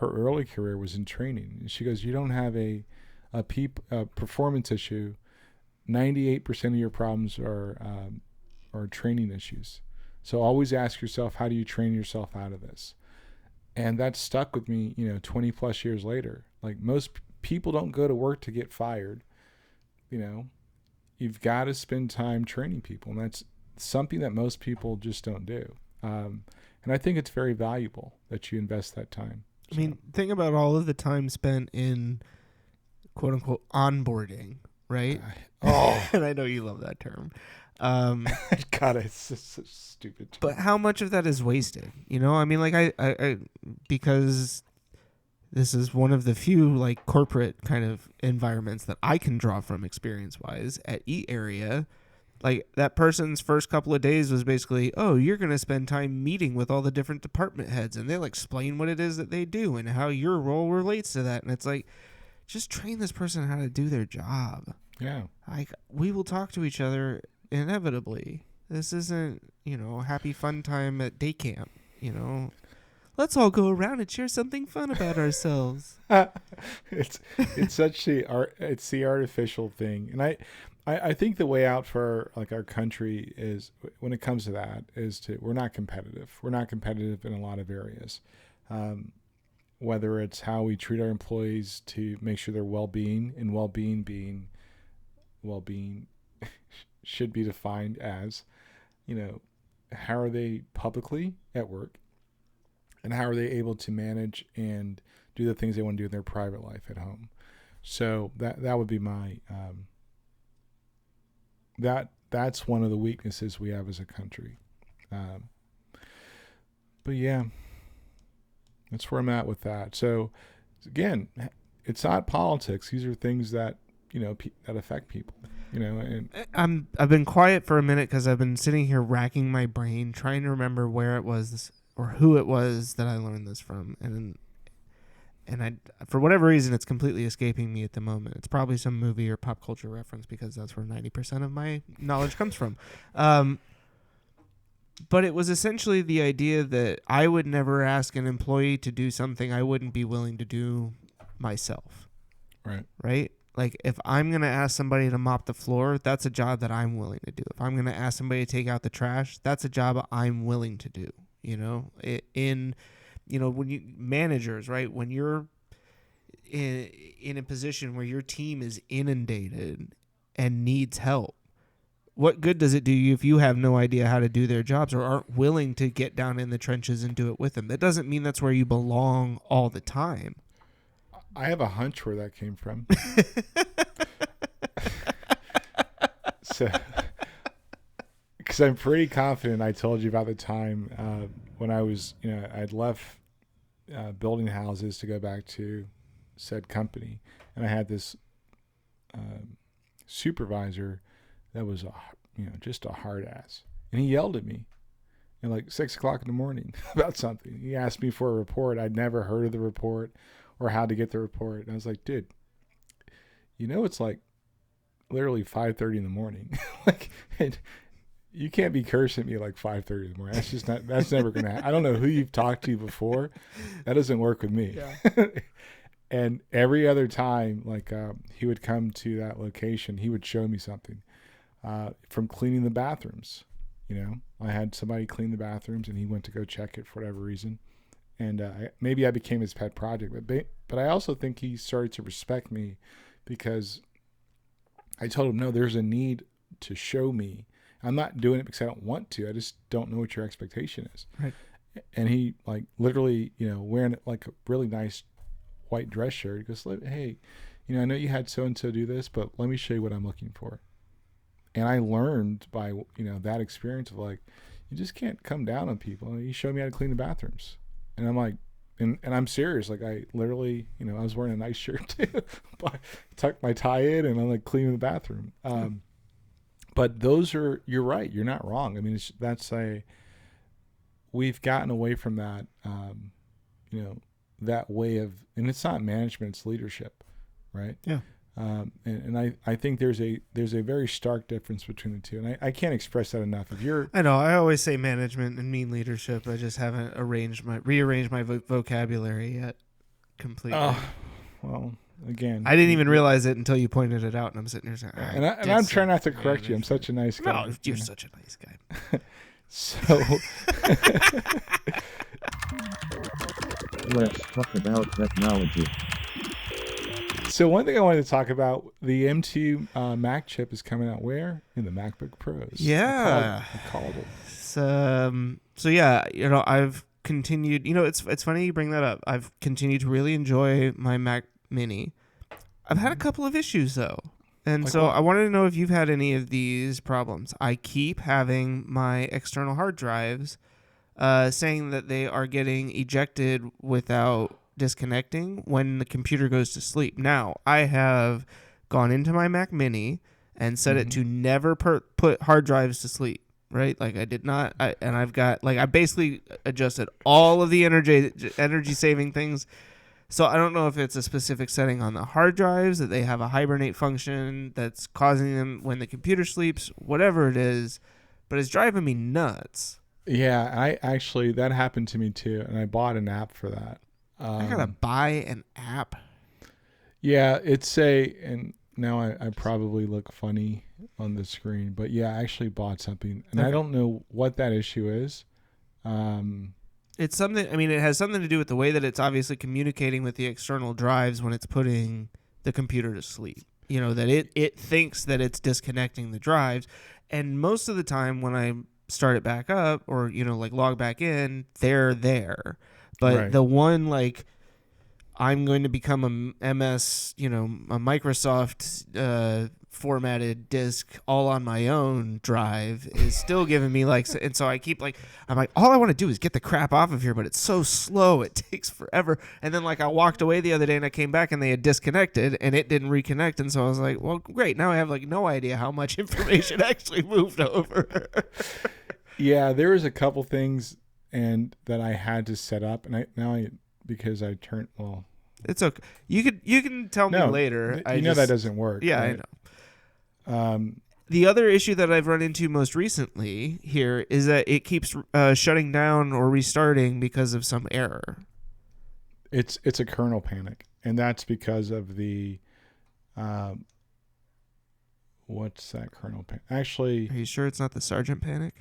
early career was in training. And she goes, you don't have a performance issue. 98% of your problems are training issues. So always ask yourself, how do you train yourself out of this? And that stuck with me, 20 plus years later. Like, most people don't go to work to get fired. You've got to spend time training people. And that's something that most people just don't do. And I think it's very valuable that you invest that time. I mean, think about all of the time spent in quote unquote onboarding, right? Oh, and I know you love that term. God, it's just such stupid term. But how much of that is wasted? I because this is one of the few corporate kind of environments that I can draw from experience wise at E Area. Like, that person's first couple of days was basically, oh, you're going to spend time meeting with all the different department heads, and they'll explain what it is that they do and how your role relates to that. And it's like, just train this person how to do their job. Yeah. We will talk to each other inevitably. This isn't, happy fun time at day camp. Let's all go around and share something fun about ourselves. it's such it's the artificial thing, and I think the way out for our country is, when it comes to that, is we're not competitive. We're not competitive in a lot of areas, whether it's how we treat our employees to make sure their well-being, and well-being should be defined as, how are they publicly at work, and how are they able to manage and do the things they want to do in their private life at home. So that would be my that's one of the weaknesses we have as a country. But yeah, that's where I'm at with that. So again, it's not politics. These are things that that affect people. And I've been quiet for a minute because I've been sitting here racking my brain trying to remember where it was or who it was that I learned this from, and I, for whatever reason, it's completely escaping me at the moment. It's probably some movie or pop culture reference, because that's where 90% of my knowledge comes from. But it was essentially the idea that I would never ask an employee to do something I wouldn't be willing to do myself. Right? Like, if I'm going to ask somebody to mop the floor, that's a job that I'm willing to do. If I'm going to ask somebody to take out the trash, that's a job I'm willing to do. When you managers, right? When you're in a position where your team is inundated and needs help, what good does it do you if you have no idea how to do their jobs or aren't willing to get down in the trenches and do it with them? That doesn't mean that's where you belong all the time. I have a hunch where that came from. So, because I'm pretty confident I told you about the time when I was, I'd left building houses to go back to said company, and I had this supervisor that was just a hard ass, and he yelled at me at like 6 o'clock in the morning about something. He asked me for a report. I'd never heard of the report or how to get the report, and I was like, dude, it's like literally 5:30 in the morning. And you can't be cursing at me like 5:30 in the morning. That's never going to happen. I don't know who you've talked to before. That doesn't work with me. Yeah. And every other time, he would come to that location, he would show me something from cleaning the bathrooms. I had somebody clean the bathrooms, and he went to go check it for whatever reason. And maybe I became his pet project. But I also think he started to respect me because I told him, no, there's a need to show me. I'm not doing it because I don't want to. I just don't know what your expectation is. Right. And he literally, wearing like a really nice white dress shirt. He goes, hey, I know you had so-and-so do this, but let me show you what I'm looking for. And I learned by, that experience of you just can't come down on people. And he showed me how to clean the bathrooms. And I'm like, and I'm serious. I literally, I was wearing a nice shirt too. Tucked my tie in, and I'm cleaning the bathroom. But you're right. You're not wrong. I mean, we've gotten away from that, that way of, and it's not management, it's leadership, right? Yeah. And I think there's a very stark difference between the two, and I can't express that enough. I know I always say management and mean leadership. I just haven't rearranged my vocabulary yet completely. Oh, well, again, I didn't even realize it until you pointed it out, and I'm sitting here saying, and I'm trying not to correct you. I'm such a nice guy. No, you're such a nice guy. So let's talk about technology. So one thing I wanted to talk about, the M2 Mac chip is coming out where? In the MacBook Pros. Yeah. I called it. So yeah, I've continued, it's funny you bring that up. I've continued to really enjoy my Mac Mini. I've had a couple of issues though. And so I wanted to know if you've had any of these problems. I keep having my external hard drives saying that they are getting ejected without disconnecting when the computer goes to sleep. Now, I have gone into my Mac Mini and set it to never put hard drives to sleep, right? I did not, and I've got, I basically adjusted all of the energy saving things. So I don't know if it's a specific setting on the hard drives that they have a hibernate function that's causing them when the computer sleeps, whatever it is. but it's driving me nuts. Yeah, I actually that happened to me too, and I bought an app for that. I gotta buy an app. Yeah, and now I probably look funny on the screen, but yeah, I actually bought something, and I don't know what that issue is. It's something. I mean, it has something to do with the way that it's obviously communicating with the external drives when it's putting the computer to sleep. You know, that it thinks that it's disconnecting the drives, and most of the time when I start it back up or like log back in, they're there. But Right. the one like I'm going to become a MS, a Microsoft formatted disk all on my own drive is still giving me like, and so I keep like, I'm like, all I want to do is get the crap off of here, but it's so slow, it takes forever. And then like I walked away the other day and I came back and they had disconnected and it didn't reconnect, and so I was like, well, great, now I have like no idea how much information actually moved over. Yeah, there was a couple things and that I had to set up, and because I turned It's okay. You can tell me later. That doesn't work. Yeah, right? I know. The other issue that I've run into most recently here is that it keeps shutting down or restarting because of some error. It's a kernel panic, and that's because of the what's that kernel panic? Actually, Are you sure it's not the sergeant panic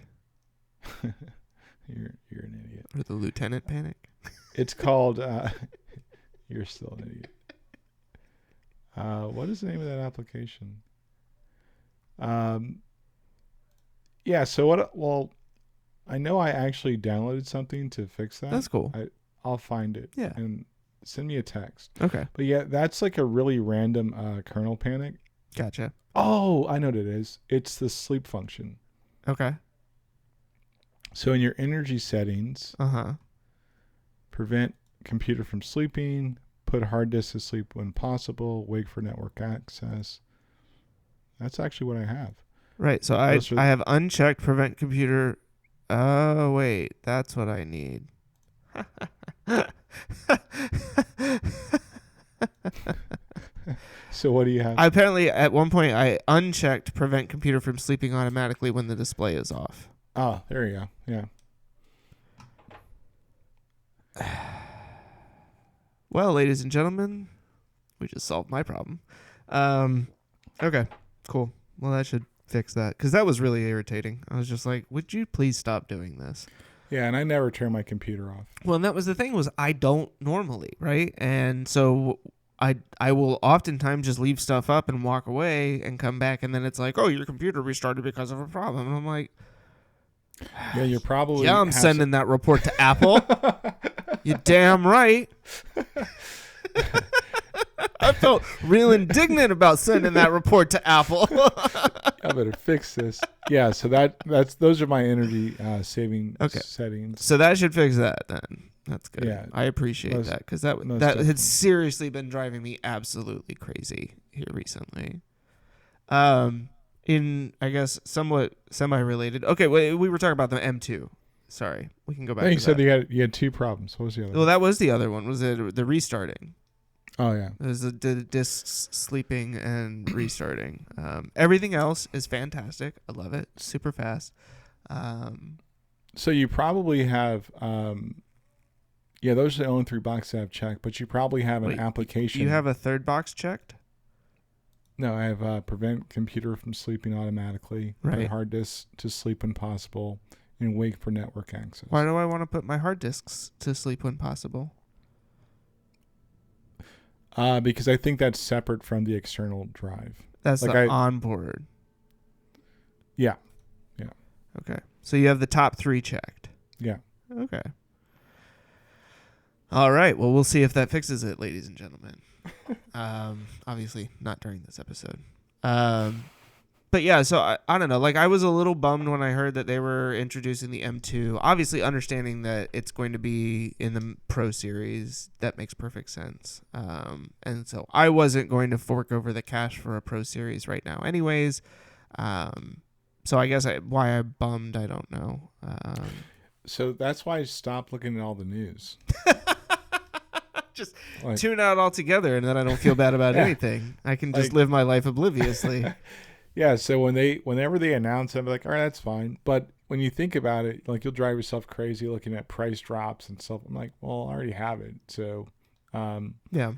you're an idiot. or the lieutenant panic? It's called you're still an idiot. What is the name of that application? Yeah, so I know I actually downloaded something to fix that. That's cool. I'll find it. Yeah. And send me a text. Okay, But yeah, that's like a really random kernel panic. gotcha. Oh, I know what it is. It's the sleep function. Okay. So in your energy settings, prevent computer from sleeping, put hard disk to sleep when possible, wake for network access. That's actually what I have. Right. So I have unchecked prevent computer. Oh wait, that's what I need. So what do you have? Apparently, at one point, I unchecked prevent computer from sleeping automatically when the display is off. Oh, there you go. Yeah. Well, ladies and gentlemen, we just solved my problem. Okay, cool. Well, that should fix that, because that was really irritating. I was just like, would you please stop doing this? Yeah, and I never turn my computer off. Well, and that was the thing, was I don't normally, right? And so I will oftentimes just leave stuff up and walk away and come back, and then it's like, oh, your computer restarted because of a problem. And I'm like, Yeah, you're probably yeah, I'm sending that report to Apple. You damn right. I felt real indignant about sending that report to Apple. I better fix this. Yeah, so those are my energy saving settings. So that should fix that then. That's good. Yeah. I appreciate that, because that definitely. had seriously been driving me absolutely crazy here recently. In, I guess, somewhat semi-related. Okay, we were talking about the M2. Sorry, we can go back I think to you that. said you had two problems. What was the other Well, one? that was the other one. Was it the restarting? Oh, yeah. It was the discs sleeping and restarting. Everything else is fantastic. I love it. Super fast. So you probably have, those are the only three boxes I've checked, but you probably have an application. You have a third box checked? No, I have prevent computer from sleeping automatically, put Right. hard disk to sleep when possible, and wake for network access. Why do I want to put my hard disks to sleep when possible? Because I think that's separate from the external drive. That's Like the onboard. Yeah. Okay. So you have the top three checked. Yeah. Okay. All right. Well, we'll see if that fixes it, ladies and gentlemen. Obviously not during this episode. But yeah, so I don't know. Like, I was a little bummed when I heard that they were introducing the M2. Obviously, understanding that it's going to be in the Pro Series, that makes perfect sense. And so I wasn't going to fork over the cash for a Pro Series right now, anyways. So I guess why I bummed, I don't know. So that's why I stopped looking at all the news. Just Like- tune out altogether, and then I don't feel bad about anything. I can just live my life obliviously. Yeah, so whenever they announce it, I'm like, all right, that's fine. But when you think about it, like you'll drive yourself crazy looking at price drops and stuff. I'm like, well, I already have it. So, Yeah.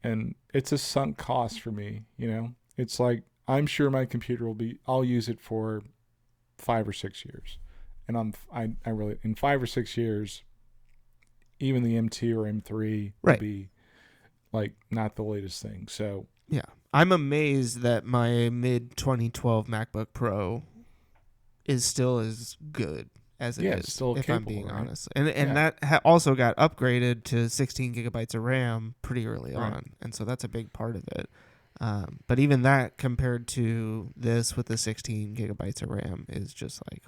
and it's a sunk cost for me, you know? It's like, I'm sure my computer I'll use it for 5 or 6 years. And I really, in 5 or 6 years, even the M2 or M3 will Right. be like not the latest thing. So, Yeah. I'm amazed that my mid 2012 MacBook Pro is still as good as it is. Yeah, it's still if I'm capable, being right? honest. And Yeah. that also got upgraded to 16 gigabytes of RAM pretty early Right. on. And so that's a big part of it. But even that compared to this with the 16 gigabytes of RAM is just like,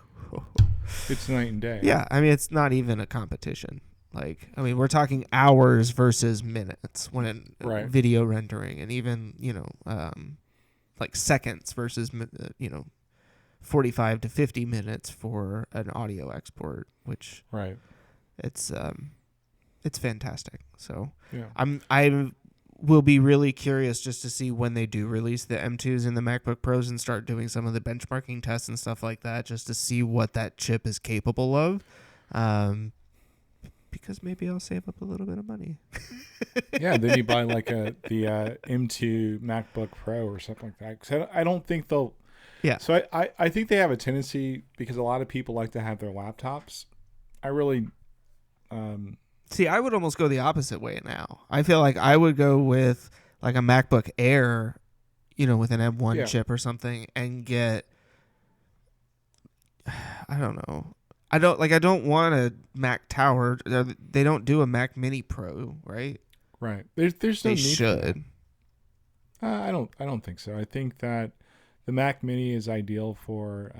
it's night and day. yeah, I mean, it's not even a competition. Like, I mean, we're talking hours versus minutes when Right. video rendering, and even, like seconds versus, 45 to 50 minutes for an audio export, which Right. it's fantastic. So Yeah. I will be really curious just to see when they do release the M2s and the MacBook Pros and start doing some of the benchmarking tests and stuff like that, just to see what that chip is capable of. Because maybe I'll save up a little bit of money. Yeah, then you buy like the M2 MacBook Pro or something like that. Because I don't think they'll. Yeah. So I think they have a tendency, because a lot of people like to have their laptops. I really. See, I would almost go the opposite way now. I feel like I would go with like a MacBook Air, with an M1 Yeah. chip or something, and get. I don't know. I don't want a Mac Tower. They don't do a Mac Mini Pro, right? Right. There's no They need for should. that. I don't think so. I think that the Mac Mini is ideal for.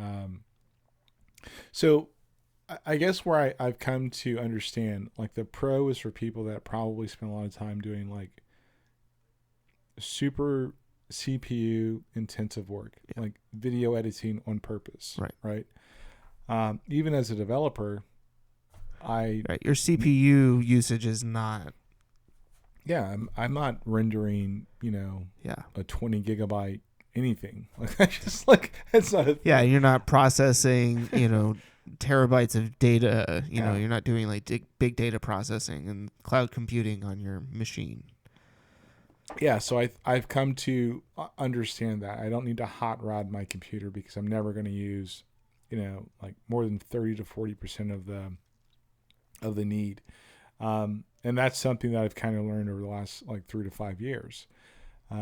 So, I guess where I've come to understand, like, the Pro is for people that probably spend a lot of time doing like super CPU intensive work, like video editing on purpose. Right. Right. Even as a developer, Right. Your CPU usage is not. I'm not rendering, Yeah. a 20 gigabyte anything. Like, I just like, it's not a thing. Yeah, you're not processing, terabytes of data. Yeah. You're not doing like big data processing and cloud computing on your machine. Yeah, so I've come to understand that I don't need to hot rod my computer, because I'm never going to use, like more than 30 to 40% of the need. And that's something that I've kind of learned over the last like 3 to 5 years.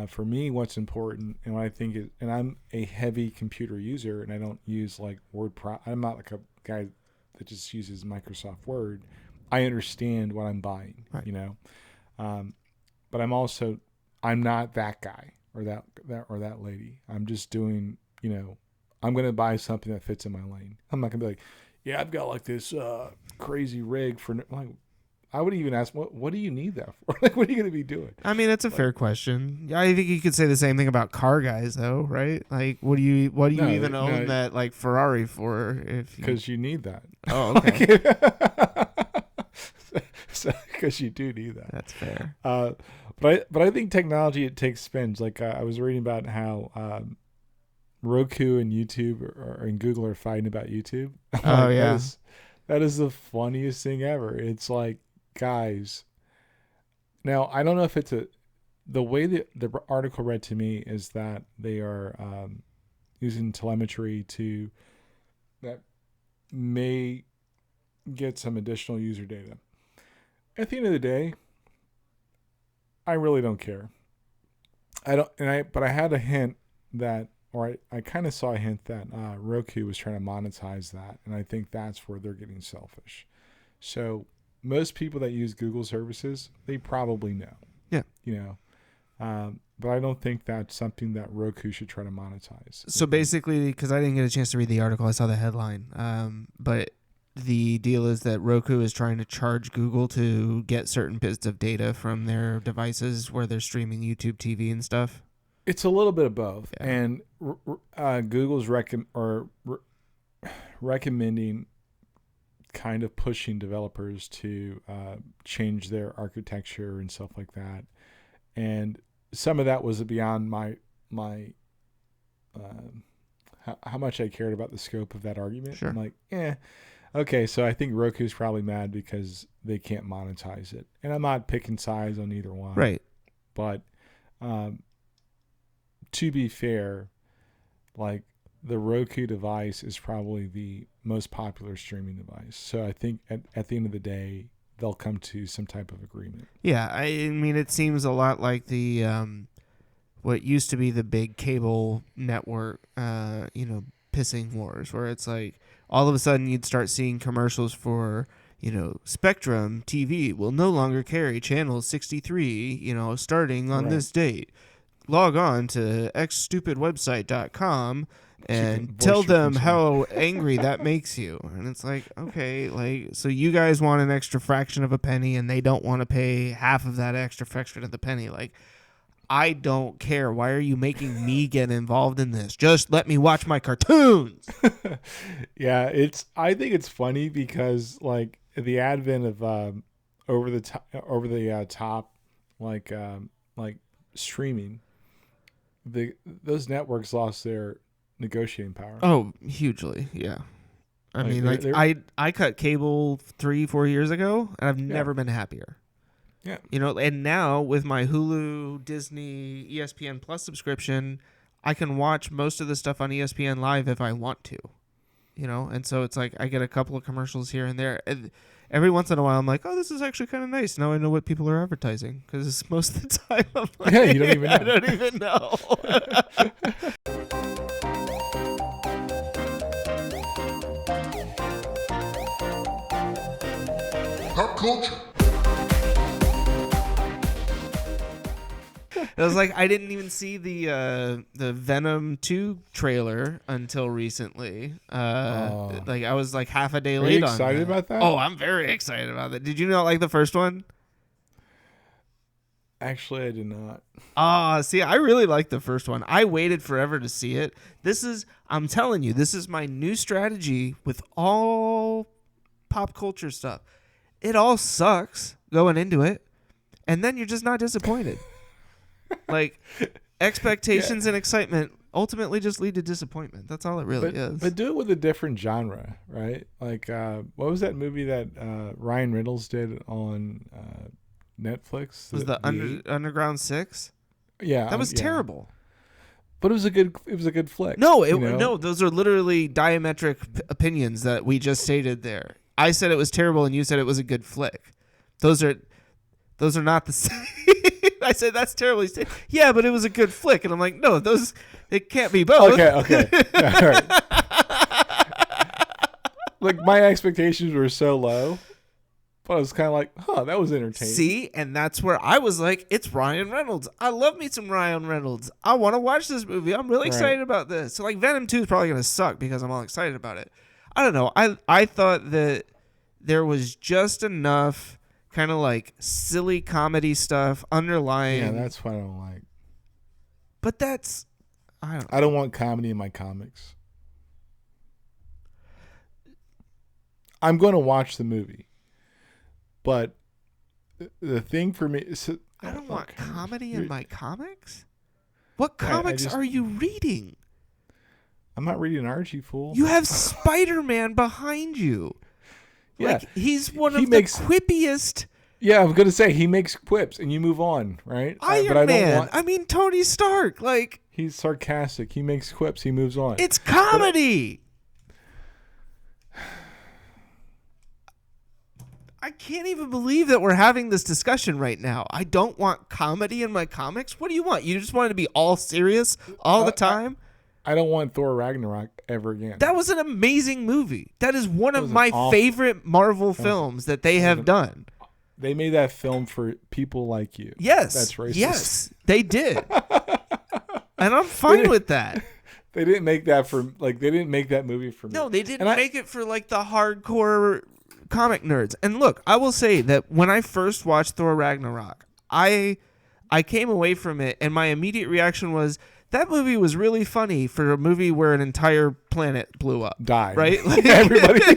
For me, what's important, and what I think is, and I'm a heavy computer user, and I don't use like I'm not like a guy that just uses Microsoft Word. I understand what I'm buying, Right. But I'm not that guy or that lady. I'm just doing, I'm going to buy something that fits in my lane. I'm not going to be like, yeah, I've got like this crazy rig for, like, I would even ask, what do you need that for? Like, what are you going to be doing? I mean, it's a fair question. I think you could say the same thing about car guys, though, right? Like, what do you No, even no. own that like Ferrari for? Because you need that. Oh, okay, Because you do need that. that's fair. But I think technology, it takes spins. Like, I was reading about how Roku and YouTube and Google are fighting about YouTube. Oh, yeah. That is the funniest thing ever. It's like, guys. Now, I don't know if it's the way that the article read to me is that they are using telemetry that may get some additional user data. At the end of the day, I really don't care. But I had a hint that, or I kind of saw a hint that Roku was trying to monetize that, and I think that's where they're getting selfish. So most people that use Google services, they probably know. Yeah. But I don't think that's something that Roku should try to monetize. So basically, because I didn't get a chance to read the article, I saw the headline. But the deal is that Roku is trying to charge Google to get certain bits of data from their devices where they're streaming YouTube TV and stuff. It's a little bit of both, Yeah. and Google's recommending, kind of pushing developers to change their architecture and stuff like that. And some of that was beyond my how much I cared about the scope of that argument. Sure. I'm like, okay, so I think Roku's probably mad because they can't monetize it. And I'm not picking sides on either one. Right. But to be fair, like the Roku device is probably the most popular streaming device. So I think at the end of the day, they'll come to some type of agreement. Yeah, I mean, it seems a lot like the what used to be the big cable network, pissing wars, where it's like all of a sudden you'd start seeing commercials for, Spectrum TV will no longer carry channel 63, starting on Right. this date. Log on to xstupidwebsite.com and Voice tell your them concern. how angry that makes you. And it's like, okay, like, so you guys want an extra fraction of a penny and they don't want to pay half of that extra fraction of the penny. Like, I don't care. Why are you making me get involved in this? Just let me watch my cartoons. Yeah, I think it's funny because like the advent of over the top like streaming, those networks lost their negotiating power. Oh, hugely. Yeah. I Like, mean, they're- I cut cable 3-4 years ago and I've never been happier. Yeah. And now with my Hulu, Disney, ESPN Plus subscription, I can watch most of the stuff on ESPN Live if I want to. And so it's like I get a couple of commercials here and there. And every once in a while, I'm like, oh, this is actually kind of nice. Now I know what people are advertising because most of the time I'm like, Yeah, you don't even know. I don't even know. Pop culture. It was like I didn't even see the Venom 2 trailer until recently. Like I was like half a day Are late you on excited that. about that? Oh, I'm very excited about that. Did you not like the first one? Actually, I did not. See, I really liked the first one. I waited forever to see it. I'm telling you, this is my new strategy with all pop culture stuff. It all sucks going into it, and then you're just not disappointed. Like, expectations and excitement ultimately just lead to disappointment. That's all it really is. But do it with a different genre, right? Like, what was that movie that Ryan Reynolds did on Netflix? Was the Underground 6? Yeah, That was yeah. terrible. But it was a good flick. No, you know? no, those are literally diametric opinions that we just stated there. I said it was terrible, and you said it was a good flick. Those are not the same. I said that's terrible. He said, yeah, but it was a good flick, and I'm like, no, it can't be both. Okay. All right. Like my expectations were so low, but I was kind of like, that was entertaining. See, and that's where I was like, it's Ryan Reynolds. I love me some Ryan Reynolds. I want to watch this movie. I'm really excited about this. So like Venom 2 is probably going to suck because I'm all excited about it. I don't know. I thought that there was just enough kind of like silly comedy stuff underlying. Yeah, that's what I don't like. But that's I don't want comedy in my comics. I'm going to watch the movie, but the thing for me is I don't want comedy in You're- my comics. What I comics just- are you reading? I'm not reading Archie, fool. You have Spider-Man behind you. Yeah, Like, he's one he of makes- the quippiest. Yeah, I'm gonna say he makes quips, and you move on, right? Iron but I don't Man. want. I mean, Tony Stark. Like, He's sarcastic. He makes quips. He moves on. it's comedy. I can't even believe that we're having this discussion right now. I don't want comedy in my comics. What do you want? You just want it to be all serious all the time? I don't want Thor Ragnarok ever again. That was an amazing movie. That is one of was an my awful- favorite Marvel films that they have done. They made that film for people like you. Yes. That's racist. Yes, they did. And I'm fine with that. They didn't make that for They didn't make that movie for me. No, they didn't And I- make it for like the hardcore comic nerds. And look, I will say that when I first watched Thor Ragnarok, I came away from it and my immediate reaction was that movie was really funny for a movie where an entire planet blew up. died. Right? Like, Everybody.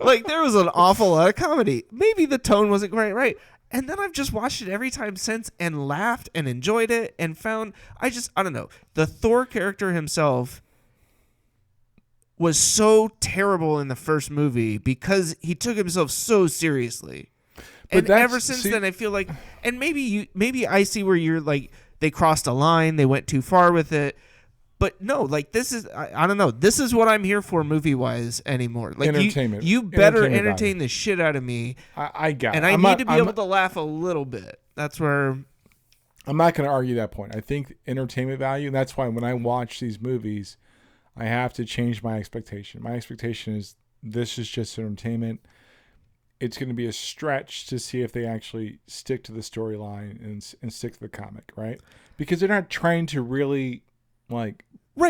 like there was an awful lot of comedy. Maybe the tone wasn't quite right. And then I've just watched it every time since and laughed and enjoyed it and found I don't know. The Thor character himself was so terrible in the first movie because he took himself so seriously. And ever since then I feel like, and maybe I see where you're like, they crossed a line, they went too far with it. But no, like this is I don't know. This is what I'm here for movie wise anymore. Like entertainment. You better Entertainment entertain the shit out of me. I get it. And I need to be able to laugh a little bit. That's where I'm not going to argue that point. I think entertainment value, and that's why when I watch these movies, I have to change my expectation. My expectation is this is just entertainment. It's going to be a stretch to see if they actually stick to the storyline and stick to the comic, right? Because they're not trying to really like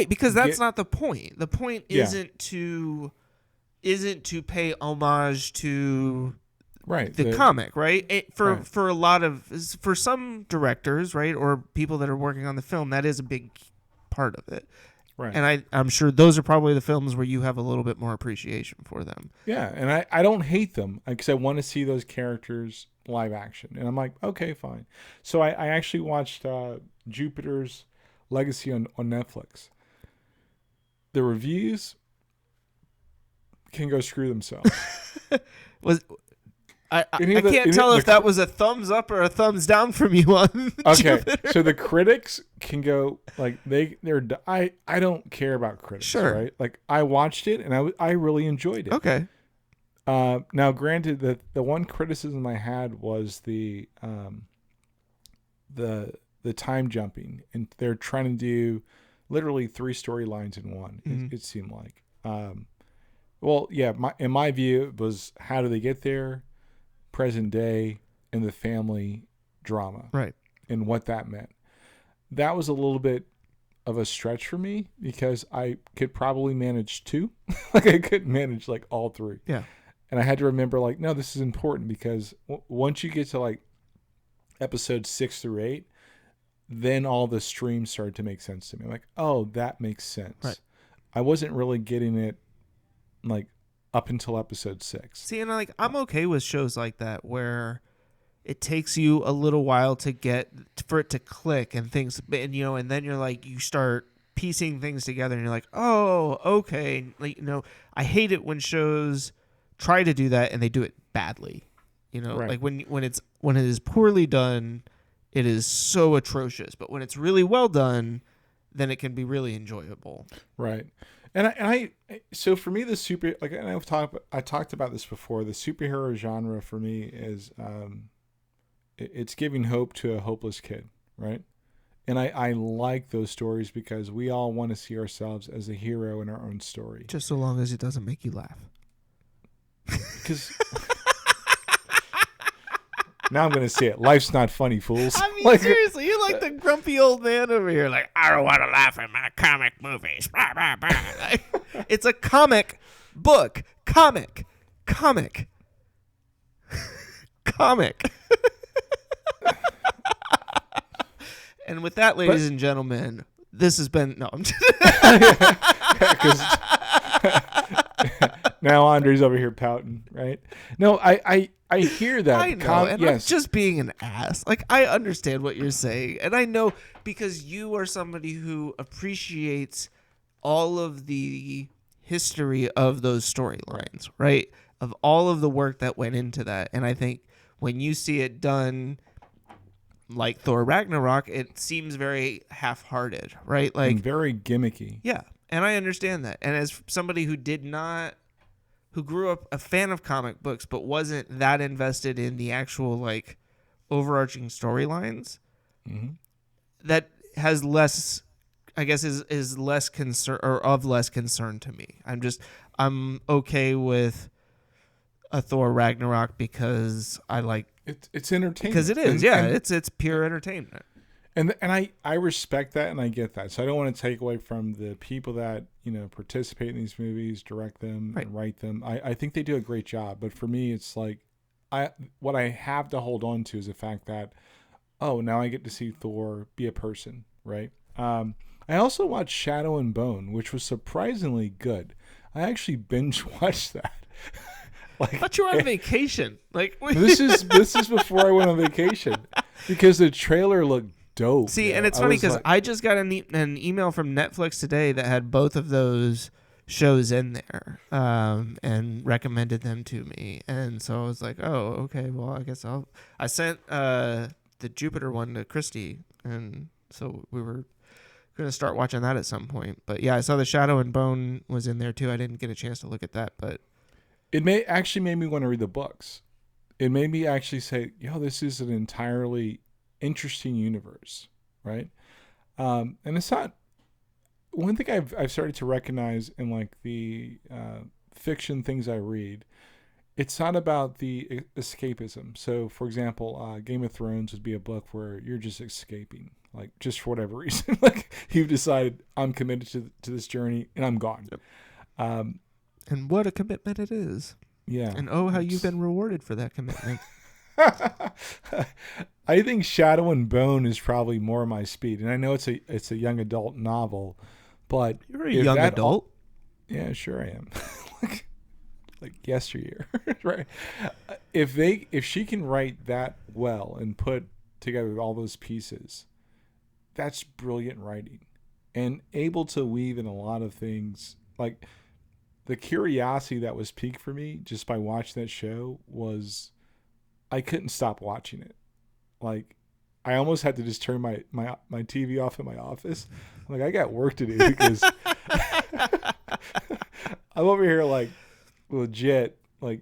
because that's not the point. The point isn't to pay homage to the comic, right? For a lot of for some directors, right, or people that are working on the film, that is a big part of it. Right. And I'm sure those are probably the films where you have a little bit more appreciation for them. Yeah, and I don't hate them because I want to see those characters live action. And I'm like, okay, fine. So I actually watched Jupiter's Legacy on Netflix. The reviews can go screw themselves. I can't tell if that was a thumbs up or a thumbs down from you on Okay, Jupiter. So the critics can go like I don't care about critics, sure, right? Like I watched it and I really enjoyed it. Okay. Now, granted, the one criticism I had was the time jumping, and they're trying to do literally 3 storylines in one. Mm-hmm. It seemed like. Well, yeah. In my view, it was how do they get there, present day, and the family drama, right? And what that meant. That was a little bit of a stretch for me because I could probably manage 2. Like I couldn't manage like all 3. Yeah. And I had to remember like, no, this is important because once you get to like episodes 6 through 8, then all the streams started to make sense to me. I'm like, oh, that makes sense. Right. I wasn't really getting it like up until episode 6. See, and like I'm okay with shows like that where it takes you a little while for it to click and things, and and then you're like you start piecing things together and you're like, oh, okay. Like I hate it when shows try to do that and they do it badly. Right. Like when it is poorly done, it is so atrocious. But when it's really well done, then it can be really enjoyable. Right. And I so for me, I talked about this before. The superhero genre for me is it's giving hope to a hopeless kid, right? And I like those stories because we all want to see ourselves as a hero in our own story. Just so long as it doesn't make you laugh. Because now I'm going to say it. Life's not funny, fools. I mean, seriously, you're like the grumpy old man over here. Like, I don't want to laugh at my comic movies. Like, it's a comic book. Comic. And with that, ladies and gentlemen, this has been... No, I'm just... Now Andre's over here pouting, right? No, I hear that. I know, and I'm just being an ass. Like, I understand what you're saying, and I know because you are somebody who appreciates all of the history of those storylines, right? Of all of the work that went into that. And I think when you see it done like Thor Ragnarok, it seems very half-hearted, right? Like, and very gimmicky. Yeah, and I understand that. And as somebody who grew up a fan of comic books but wasn't that invested in the actual like overarching storylines, that has less, I guess, is less concern or of less concern to me. I'm okay with a Thor Ragnarok because I like it's entertainment. Because it is, it's pure entertainment. And I respect that and I get that. So I don't want to take away from the people that, participate in these movies, direct them, and write them. I think they do a great job. But for me, it's like what I have to hold on to is the fact that, oh, now I get to see Thor be a person, right? I also watched Shadow and Bone, which was surprisingly good. I actually binge watched that. I thought you were on vacation. Like this is before I went on vacation because the trailer looked dope. See, you know? and it's I funny was because like- I just got an email from Netflix today that had both of those shows in there, and recommended them to me, and so I was like, oh, okay, well, I guess I sent the Jupiter one to Christy, and so we were gonna start watching that at some point. But yeah, I saw the Shadow and Bone was in there too. I didn't get a chance to look at that, but it made me want to read the books. It made me actually say, yo, this is an entirely interesting universe, right? And it's not one thing I've started to recognize in like the fiction things I read. It's not about the escapism. So, for example, Game of Thrones would be a book where you're just escaping, like just for whatever reason. Like you've decided I'm committed to this journey and I'm gone. Yep. And what a commitment it is. Yeah. And oh, how you've been rewarded for that commitment. I think Shadow and Bone is probably more my speed, and I know it's a young adult novel, but You're a if young that adult. yeah, sure I am. like yesteryear, right? If she can write that well and put together all those pieces, that's brilliant writing, and able to weave in a lot of things. Like the curiosity that was piqued for me just by watching that show was, I couldn't stop watching it. Like I almost had to just turn my TV off in my office. I'm like, I got work to do because I'm over here like legit like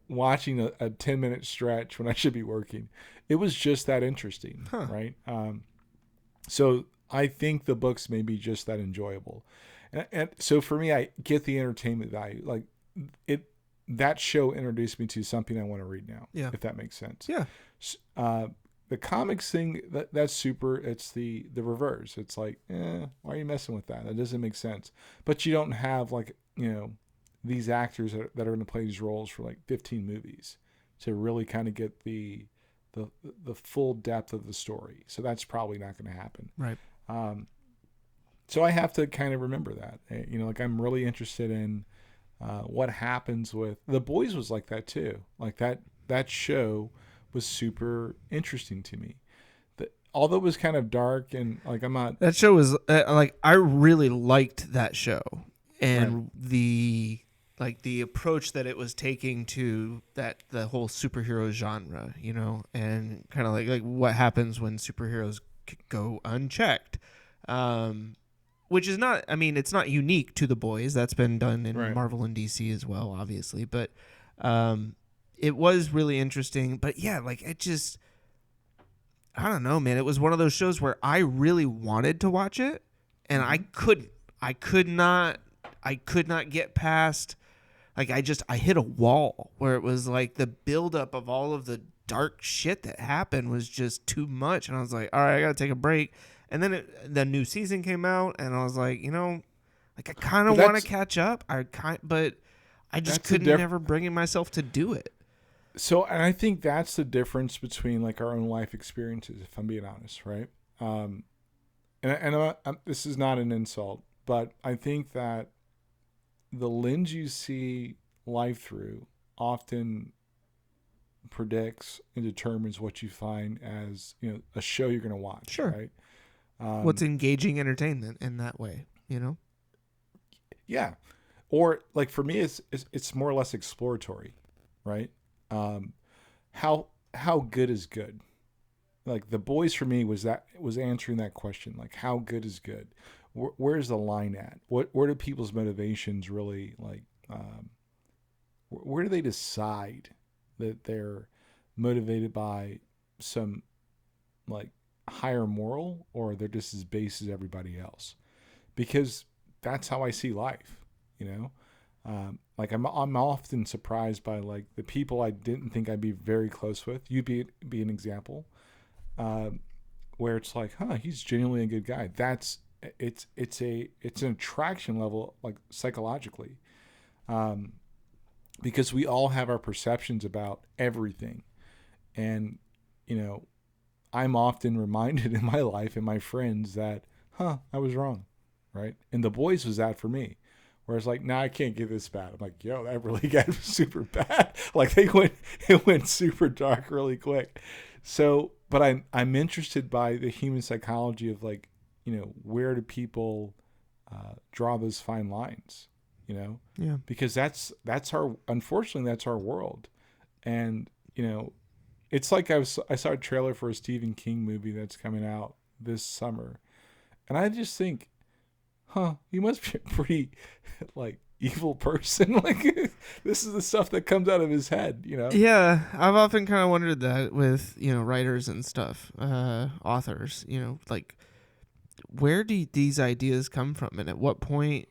watching a 10-minute stretch when I should be working. It was just that interesting, right? So I think the books may be just that enjoyable. And so for me, I get the entertainment value. Like that show introduced me to something I want to read now. Yeah. If that makes sense. Yeah. The comics thing, that's super. It's the reverse. It's like, why are you messing with that? That doesn't make sense. But you don't have like, these actors that are going to play these roles for like 15 movies to really kind of get the full depth of the story. So that's probably not going to happen. Right. So I have to kind of remember that. Like I'm really interested in what happens with The Boys was like that too. Like that show was super interesting to me. Although it was kind of dark and like I'm not. That show was I really liked that show and the approach that it was taking to the whole superhero genre, and kind of like what happens when superheroes go unchecked. Which is not, it's not unique to The Boys. That's been done in Marvel and DC as well, obviously. But it was really interesting. But yeah, it just, I don't know, man. It was one of those shows where I really wanted to watch it, and I couldn't. I could not get past, I hit a wall where it was like the buildup of all of the dark shit that happened was just too much. And I was like, all right, I got to take a break. And then the new season came out, and I was like, I kind of want to catch up. But I just couldn't never bring myself to do it. So, and I think that's the difference between like our own life experiences, if I'm being honest, right? This is not an insult, but I think that the lens you see life through often predicts and determines what you find as a show you're going to watch. Sure. Right. What's engaging entertainment in that way, Yeah. Or like for me, it's more or less exploratory, right? How good is good? Like The Boys for me was answering that question. Like how good is good? Where's the line at? Where do people's motivations really like? Where do they decide that they're motivated by some like higher moral, or they're just as base as everybody else? Because that's how I see life, like I'm often surprised by like the people I didn't think I'd be very close with. You'd be an example, where it's like, he's genuinely a good guy. It's an attraction level, like psychologically, because we all have our perceptions about everything, and I'm often reminded in my life and my friends that, I was wrong, right? And The Boys was that for me, Whereas like now I can't get this bad. I'm like, yo, that really got super bad. Like it went super dark really quick. So, but I'm interested by the human psychology of like, where do people draw those fine lines, Yeah. because that's unfortunately that's our world. And, it's like I saw a trailer for a Stephen King movie that's coming out this summer. And I just think, he must be a pretty like evil person. Like this is the stuff that comes out of his head, Yeah, I've often kind of wondered that with, writers and stuff, authors, like where do these ideas come from? And at what point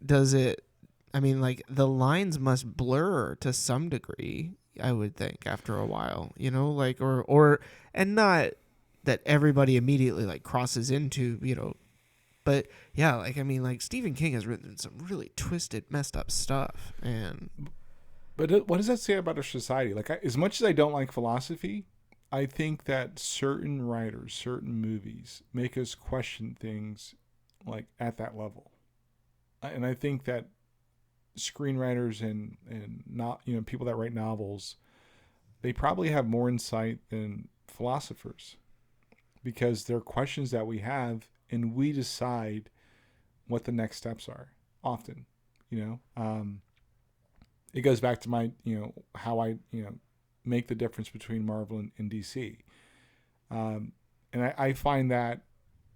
does it, like the lines must blur to some degree, I would think, after a while, like, or, and not that everybody immediately like crosses into, but yeah, like, like Stephen King has written some really twisted, messed up stuff. But what does that say about our society? Like, as much as I don't like philosophy, I think that certain writers, certain movies make us question things like at that level. And I think that screenwriters and not, people that write novels, they probably have more insight than philosophers, because they're questions that we have and we decide what the next steps are often, it goes back to my, how I, make the difference between Marvel and DC. And I find that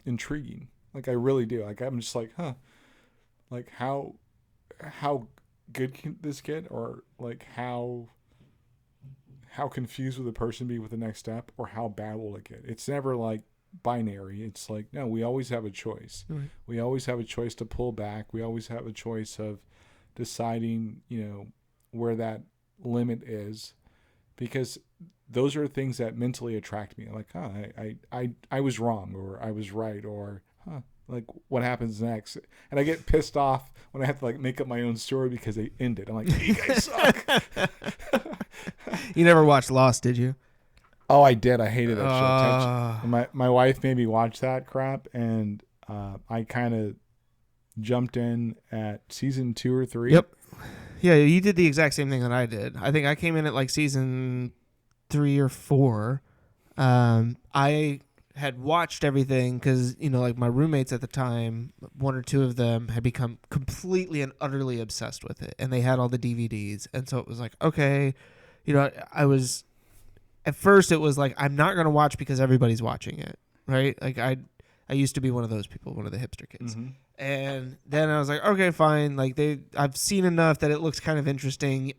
intriguing. Like, I really do. Like, I'm just like, like how good can this get? Or like, how confused will the person be with the next step? Or how bad will it get? It's never like binary. It's like, no, we always have a choice. Right. We always have a choice to pull back. We always have a choice of deciding, where that limit is, because those are things that mentally attract me. Like, I was wrong, or I was right, or like what happens next? And I get pissed off when I have to like make up my own story because they end it. I'm like, you guys suck. You never watched Lost, did you? Oh, I did. I hated that shit. My wife made me watch that crap, and I kind of jumped in at season 2 or 3. Yep. Yeah, you did the exact same thing that I did. I think I came in at like season 3 or 4. I had watched everything because, like my roommates at the time, 1 or 2 of them had become completely and utterly obsessed with it. And they had all the DVDs. And so it was like, okay, I was, at first it was like, I'm not going to watch because everybody's watching it, right? Like I used to be one of those people, one of the hipster kids. Mm-hmm. And then I was like, okay, fine. Like I've seen enough that it looks kind of interesting.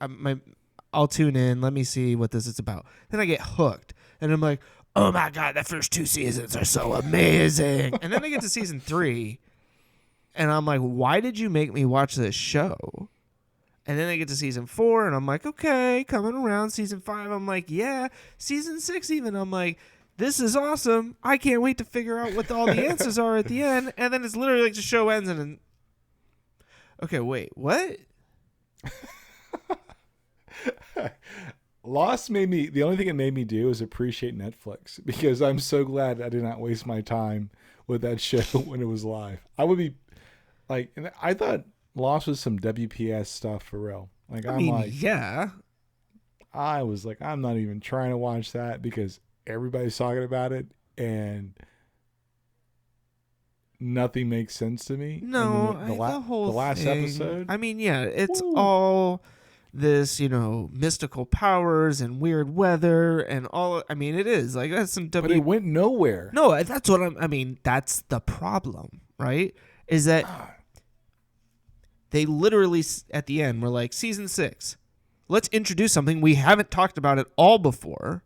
I'll tune in. Let me see what this is about. Then I get hooked, and I'm like, oh my god, the first 2 seasons are so amazing. And then I get to season 3, and I'm like, why did you make me watch this show? And then I get to season 4, and I'm like, okay, coming around. Season 5, I'm like, yeah. Season 6 even, I'm like, this is awesome. I can't wait to figure out what all the answers are at the end. And then it's literally like the show ends and okay, wait, what? Lost made me, the only thing it made me do is appreciate Netflix, because I'm so glad I did not waste my time with that show when it was live. I would be like, and I thought Lost was some WPS stuff for real. Like, yeah. I was like, I'm not even trying to watch that because everybody's talking about it and nothing makes sense to me. No, the last thing, episode. Yeah, it's all this, mystical powers and weird weather and all. it is like that's some. But it went nowhere. No, that's what that's the problem, right? Is that they literally at the end were like, season 6, let's introduce something we haven't talked about at all before.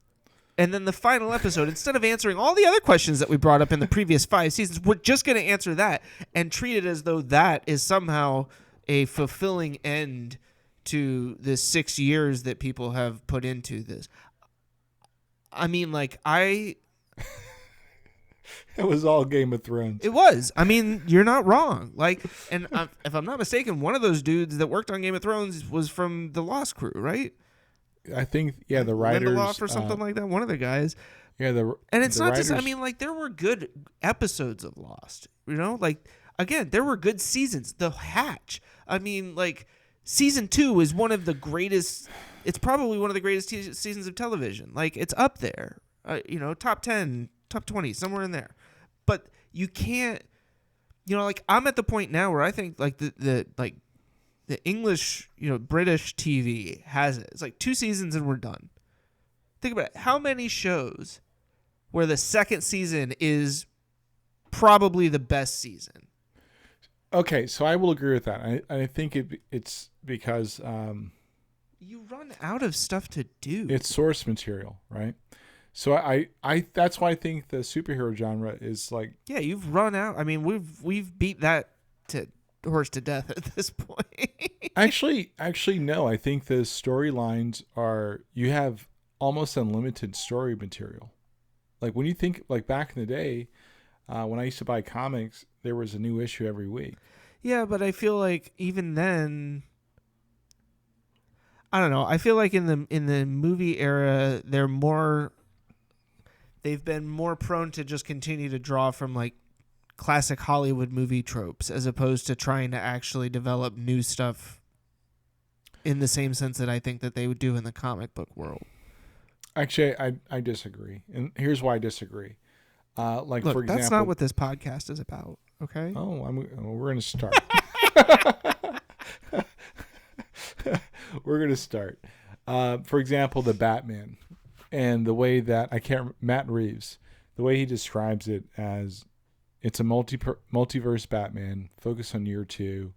And then the final episode, instead of answering all the other questions that we brought up in the previous 5 seasons, we're just going to answer that and treat it as though that is somehow a fulfilling end to the 6 years that people have put into this. It was all Game of Thrones. It was. You're not wrong. Like, and if I'm not mistaken, one of those dudes that worked on Game of Thrones was from the Lost crew, right? I think, yeah, the writers. Lindelof or something like that. One of the guys. Yeah, and it's the not writers, just. There were good episodes of Lost. Like again, there were good seasons. The Hatch. I mean, like, season 2 is one of the greatest. It's probably one of the greatest seasons of television. Like, it's up there. Top 10, top 20, somewhere in there. But you can't. Like, I'm at the point now where I think like the English, British TV has it. It's like 2 seasons and we're done. Think about it. How many shows where the second season is probably the best season? Okay, so I will agree with that. I think it's because you run out of stuff to do. it's source material, right? So I that's why I think the superhero genre is like, yeah, you've run out. I mean, we've beat that horse to death at this point. actually no. I think the storylines you have almost unlimited story material. Like when you think like back in the day, when I used to buy comics, there was a new issue every week. Yeah, but I feel like even then, I don't know. I feel like in the movie era, they've been more prone to just continue to draw from like classic Hollywood movie tropes as opposed to trying to actually develop new stuff in the same sense that I think that they would do in the comic book world. Actually, I disagree, and here's why I disagree. Look, for example, that's not what this podcast is about. Okay. Oh, we're gonna start. We're gonna start. For example, the Batman, and the way that Matt Reeves, the way he describes it as, it's a multiverse Batman. Focus on year 2,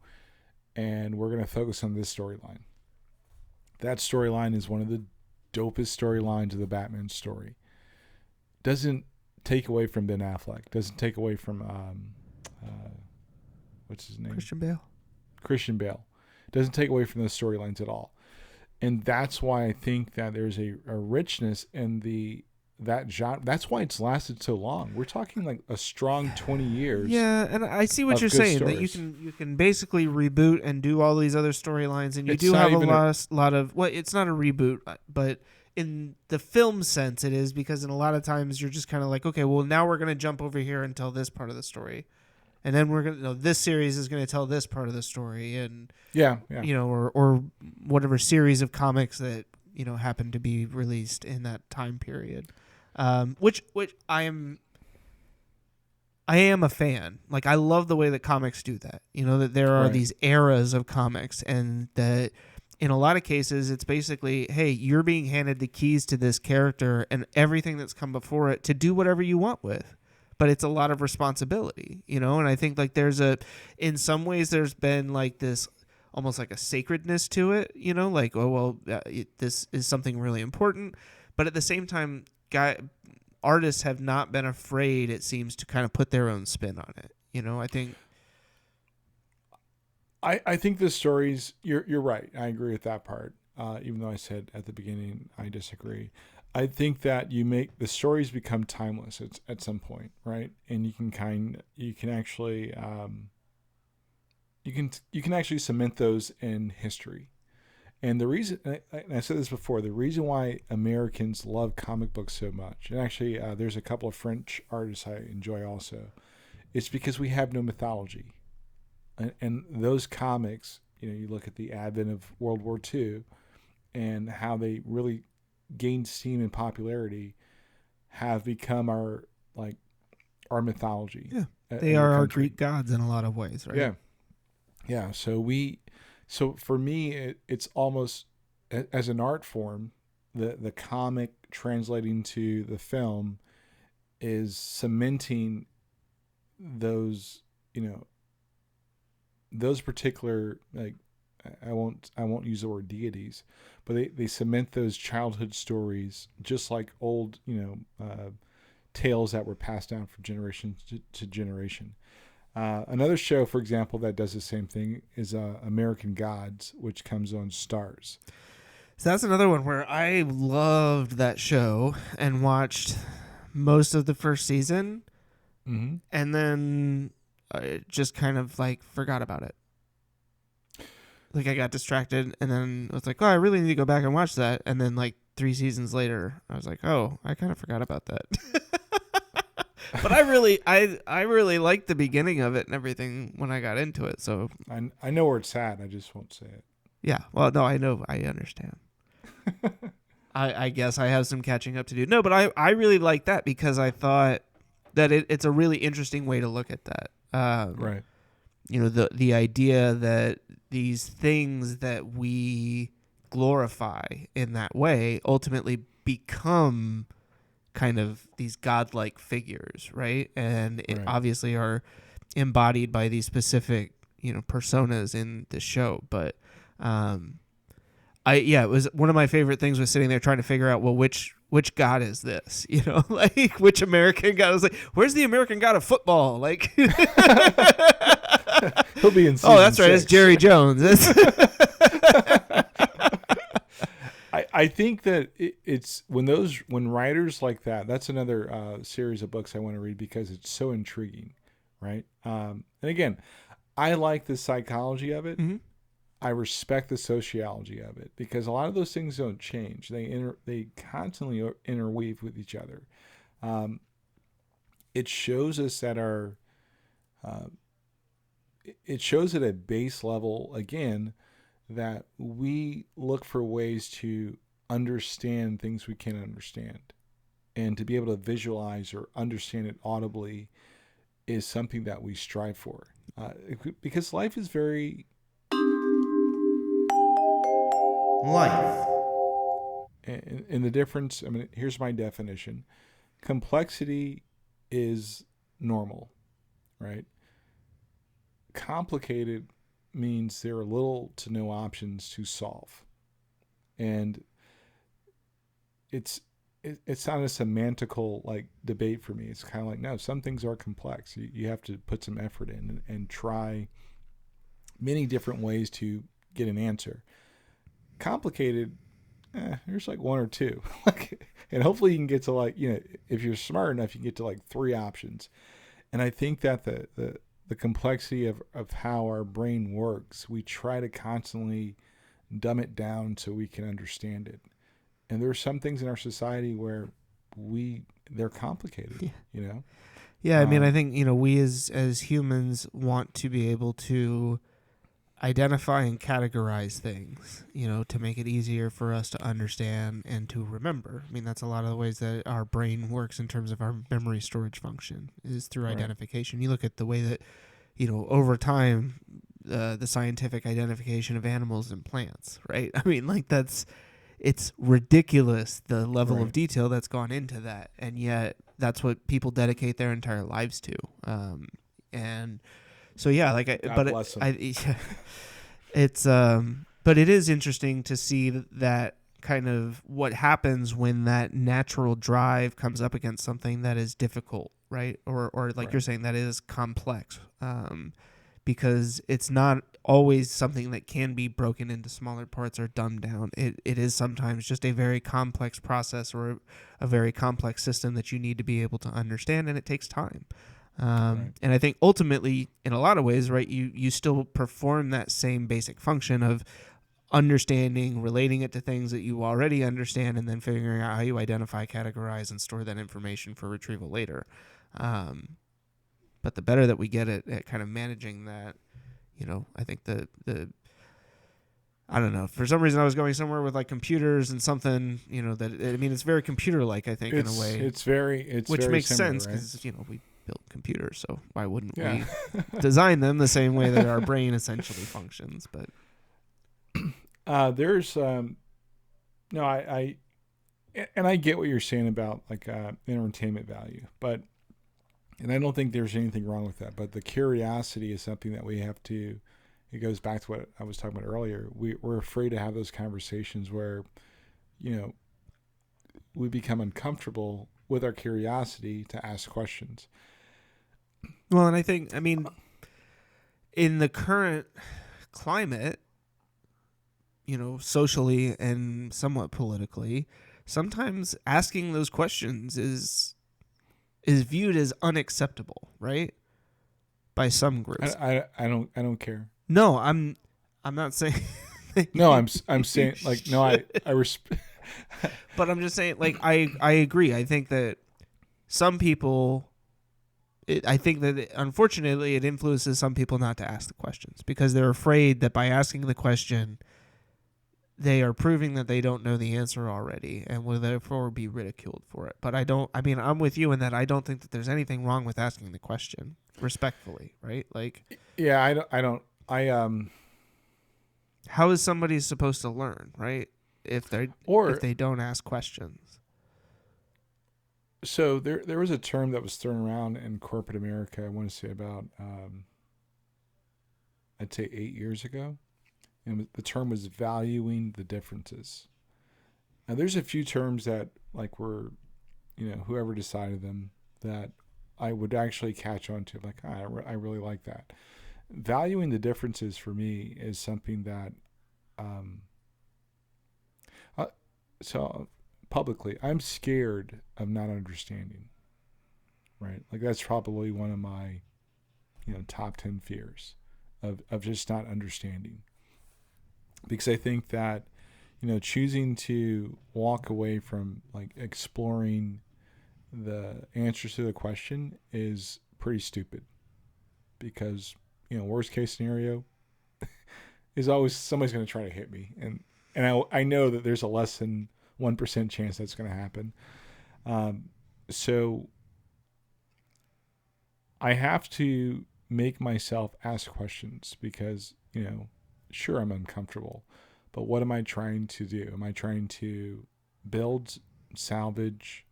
and we're gonna focus on this storyline. That storyline is one of the dopest storylines of the Batman story. Doesn't take away from Ben Affleck. Doesn't take away from what's his name? Christian Bale. Doesn't take away from those storylines at all. And that's why I think that there's a richness in that genre. That's why it's lasted so long. We're talking like a strong 20 years. Yeah, and I see what you're saying, that you can basically reboot and do all these other storylines, and you do have a lot of well, it's not a reboot, but in the film sense it is, because in a lot of times you're just kind of like, okay, well now we're going to jump over here and tell this part of the story. And then we're going to this series is going to tell this part of the story, and or whatever series of comics that happen to be released in that time period. Which I am a fan. Like, I love the way that comics do that. That there are these eras of comics, and that in a lot of cases it's basically, hey, you're being handed the keys to this character and everything that's come before it to do whatever you want with. But it's a lot of responsibility, and I think like in some ways there's been like this almost like a sacredness to it, like, oh, well, this is something really important. But at the same time, artists have not been afraid, it seems, to kind of put their own spin on it. I think. I think the stories, you're right. I agree with that part. Even though I said at the beginning I disagree. I think that the stories become timeless at some point, right? And you can actually you can actually cement those in history. And the reason, and I said this before, the reason why Americans love comic books so much, and actually there's a couple of French artists I enjoy also, it's because we have no mythology. And those comics, you look at the advent of World War II and how they really gained steam and popularity, have become our mythology. Yeah, they are our Greek gods in a lot of ways, right? Yeah. So for me, it's almost as an art form, the comic translating to the film is cementing those those particular, like, I won't use the word deities, but they cement those childhood stories, just like old tales that were passed down from generation to generation. Another show, for example, that does the same thing is American Gods, which comes on Starz. So that's another one where I loved that show and watched most of the first season, and then I just kind of forgot about it. Like, I got distracted, and then I was like, oh, I really need to go back and watch that. And then 3 seasons later, I was like, oh, I kind of forgot about that. But I really liked the beginning of it and everything when I got into it. So I know where it's at. I just won't say it. yeah, well, no, I know, I understand. I guess I have some catching up to do. No, but I really like that because I thought that it's a really interesting way to look at that. Right. You know, the idea that these things that we glorify in that way ultimately become kind of these godlike figures, right? And it Right. obviously are embodied by these specific, personas in the show. But it was one of my favorite things was sitting there trying to figure out, well, which god is this? Like which American god is like, where's the American god of football? Like He'll be in season oh, that's right, 6. it's Jerry Jones. I think that it's when writers like that's another series of books I want to read because it's so intriguing, right? And again, I like the psychology of it. Mm-hmm. I respect the sociology of it because a lot of those things don't change. They constantly interweave with each other. It shows us that it shows at a base level again that we look for ways to understand things we can't understand, and to be able to visualize or understand it audibly is something that we strive for, because life is very Life. and the difference, I mean, here's my definition. Complexity is normal, right? Complicated means there are little to no options to solve. And it's not a semantical like debate for me. It's kind of like, no, some things are complex. You have to put some effort in and try many different ways to get an answer. Complicated, there's like one or two. And hopefully you can get to if you're smart enough, you can get to like 3 options. And I think that the complexity of how our brain works, we try to constantly dumb it down so we can understand it. And there are some things in our society where they're complicated, Yeah, I mean, I think, we as humans want to be able to identify and categorize things, to make it easier for us to understand and to remember. I mean, that's a lot of the ways that our brain works in terms of our memory storage function is through identification. You look at the way that, over time, the scientific identification of animals and plants, right? I mean, it's ridiculous the level of detail that's gone into that, and yet that's what people dedicate their entire lives to. And so yeah, but it is interesting to see that kind of what happens when that natural drive comes up against something that is difficult, right? Or like you're saying, that is complex, because it's not always something that can be broken into smaller parts or dumbed down. It is sometimes just a very complex process or a very complex system that you need to be able to understand, and it takes time. And I think ultimately, in a lot of ways, right, you still perform that same basic function of understanding, relating it to things that you already understand, and then figuring out how you identify, categorize, and store that information for retrieval later. But the better that we get at kind of managing that, I think I don't know. For some reason, I was going somewhere with like computers and something, it's very computer-like, I think, in a way. Which very makes similar, sense because, we built computers, so why wouldn't we design them the same way that our brain essentially functions? But there's I get what you're saying about like entertainment value, and I don't think there's anything wrong with that. But the curiosity is something that we have to. It goes back to what I was talking about earlier. We're afraid to have those conversations where, we become uncomfortable with our curiosity to ask questions. Well, and I mean, in the current climate, socially and somewhat politically, sometimes asking those questions is viewed as unacceptable, right? By some groups. I don't care. No, I'm not saying. No, I'm saying like no, I respect. But I'm just saying, like, I agree. I think that some people I think that unfortunately it influences some people not to ask the questions because they're afraid that by asking the question, they are proving that they don't know the answer already and will therefore be ridiculed for it. But I'm with you in that I don't think that there's anything wrong with asking the question respectfully, right? Like, Yeah, how is somebody supposed to learn, right? If they don't ask questions. So there was a term that was thrown around in corporate America, I want to say about, I'd say 8 years ago. And the term was valuing the differences. Now, there's a few terms that, like, were, whoever decided them, that I would actually catch on to. Like, I really like that. Valuing the differences for me is something that, so publicly, I'm scared of not understanding, right? Like, that's probably one of my, top 10 fears of just not understanding. Because I think that, choosing to walk away from, like, exploring the answers to the question is pretty stupid. Because, worst case scenario is always somebody's going to try to hit me. And I know that there's a less than 1% chance that's going to happen. So I have to make myself ask questions because, sure, I'm uncomfortable, but what am I trying to do? Am I trying to build, salvage,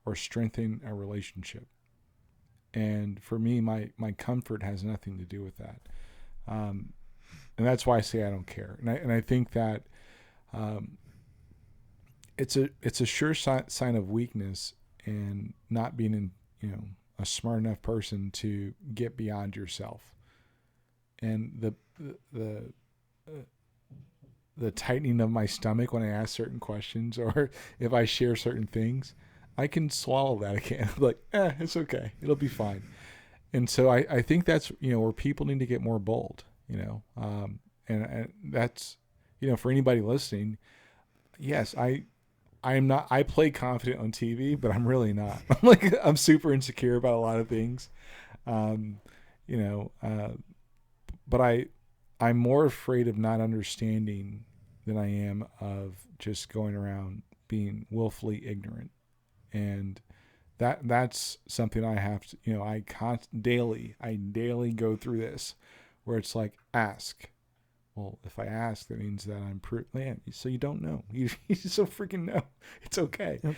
or strengthen a relationship? And for me, my comfort has nothing to do with that. And that's why I say I don't care. And I think that it's a sure sign of weakness and not being a smart enough person to get beyond yourself. And the tightening of my stomach when I ask certain questions or if I share certain things, I can swallow that. I can't. Like, it's okay. It'll be fine. And so I think that's, where people need to get more bold, and that's, for anybody listening, yes, I play confident on TV, but I'm really not. I'm super insecure about a lot of things. But I'm more afraid of not understanding than I am of just going around being willfully ignorant. And that's something I have to, I daily go through this where it's like, ask. Well, if I ask, that means that I'm so you don't know. You just don't freaking know. It's okay. Yep.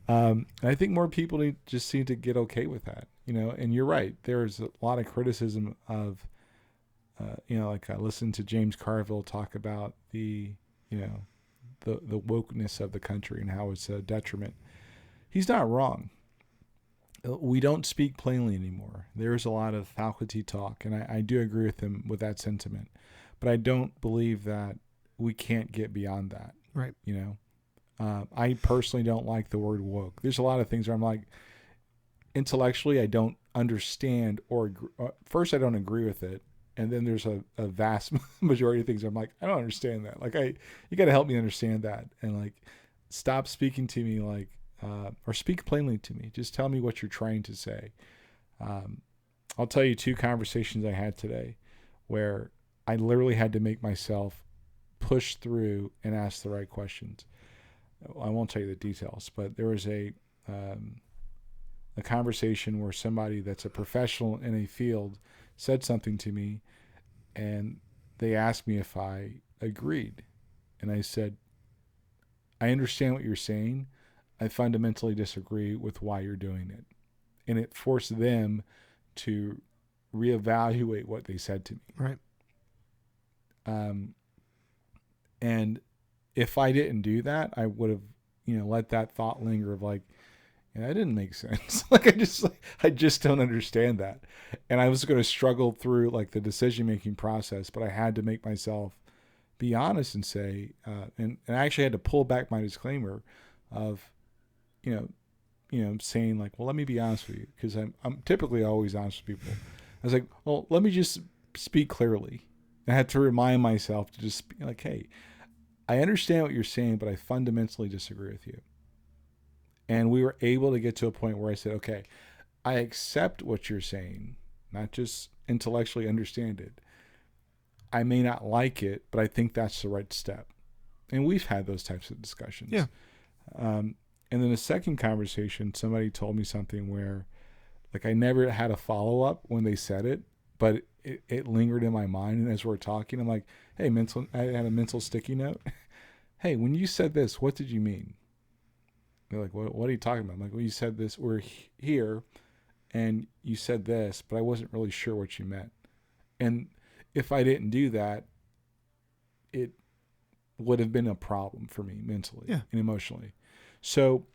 And I think more people need to get okay with that, and you're right. There's a lot of criticism of, like I listened to James Carville talk about the wokeness of the country and how it's a detriment. He's not wrong. We don't speak plainly anymore. There's a lot of faculty talk, and I do agree with him with that sentiment. But I don't believe that we can't get beyond that. Right. I personally don't like the word woke. There's a lot of things where I'm like, intellectually, I don't understand first, I don't agree with it. And then there's a vast majority of things where I'm like, I don't understand that. Like, you got to help me understand that. And, like, stop speaking to me like, or speak plainly to me. Just tell me what you're trying to say. I'll tell you 2 conversations I had today where I literally had to make myself push through and ask the right questions. I won't tell you the details, but there was a conversation where somebody that's a professional in a field said something to me, and they asked me if I agreed. And I said, I understand what you're saying. I fundamentally disagree with why you're doing it. And it forced them to reevaluate what they said to me. Right. And if I didn't do that, I would have, let that thought linger of like, that didn't make sense. I just don't understand that. And I was going to struggle through like the decision-making process, but I had to make myself be honest and say, and I actually had to pull back my disclaimer of, saying like, well, let me be honest with you. Cause I'm typically always honest with people. I was like, well, let me just speak clearly. I had to remind myself to just be like, hey, I understand what you're saying, but I fundamentally disagree with you. And we were able to get to a point where I said, okay, I accept what you're saying, not just intellectually understand it. I may not like it, but I think that's the right step. And we've had those types of discussions. Yeah. And then the second conversation, somebody told me something where, like, I never had a follow-up when they said it, but it lingered in my mind. And as we're talking, I'm like, hey, I had a mental sticky note. Hey, when you said this, what did you mean? They're like, what are you talking about? I'm like, well, you said this, we're here, and you said this, but I wasn't really sure what you meant. And if I didn't do that, it would have been a problem for me mentally and emotionally. So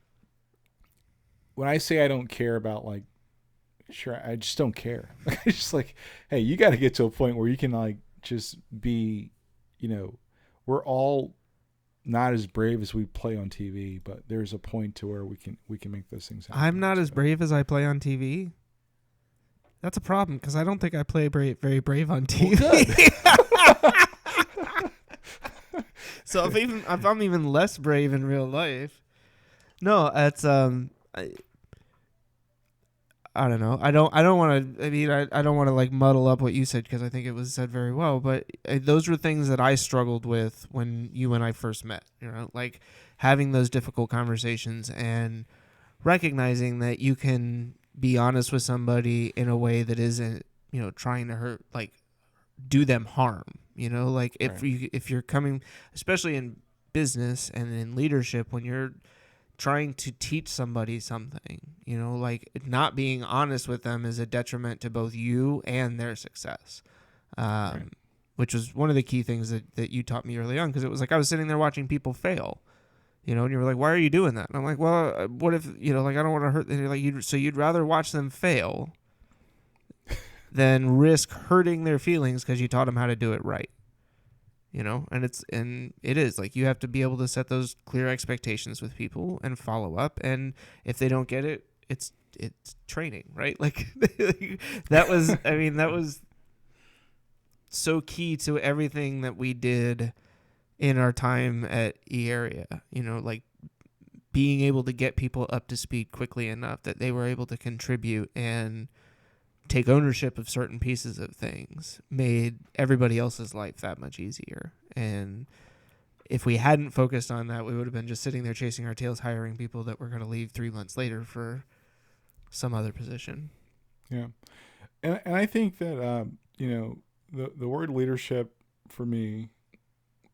when I say I don't care about, like, sure, I just don't care. It's just like, hey, you got to get to a point where you can, like, just be, we're all not as brave as we play on TV, but there's a point to where we can make those things happen. I'm not as brave as I play on TV. That's a problem because I don't think I play very brave on TV. So if I'm even less brave in real life, no, it's I don't know. I don't want to. I mean, I don't want to, like, muddle up what you said because I think it was said very well. But those were things that I struggled with when you and I first met. Like having those difficult conversations and recognizing that you can be honest with somebody in a way that isn't, trying to hurt, like, do them harm. Like if you're coming, especially in business and in leadership, when you're trying to teach somebody something, like, not being honest with them is a detriment to both you and their success. Which was one of the key things that you taught me early on, because it was like I was sitting there watching people fail, and you were like, why are you doing that? And I'm like, well, what if, like, I don't want to hurt them. Like, so you'd rather watch them fail than risk hurting their feelings because you taught them how to do it right. And it is like you have to be able to set those clear expectations with people and follow up. And if they don't get it, it's training, right? Like that was so key to everything that we did in our time at E-Area, like being able to get people up to speed quickly enough that they were able to contribute and take ownership of certain pieces of things made everybody else's life that much easier. And if we hadn't focused on that, we would have been just sitting there chasing our tails, hiring people that were going to leave 3 months later for some other position. Yeah. And I think that, the word leadership for me.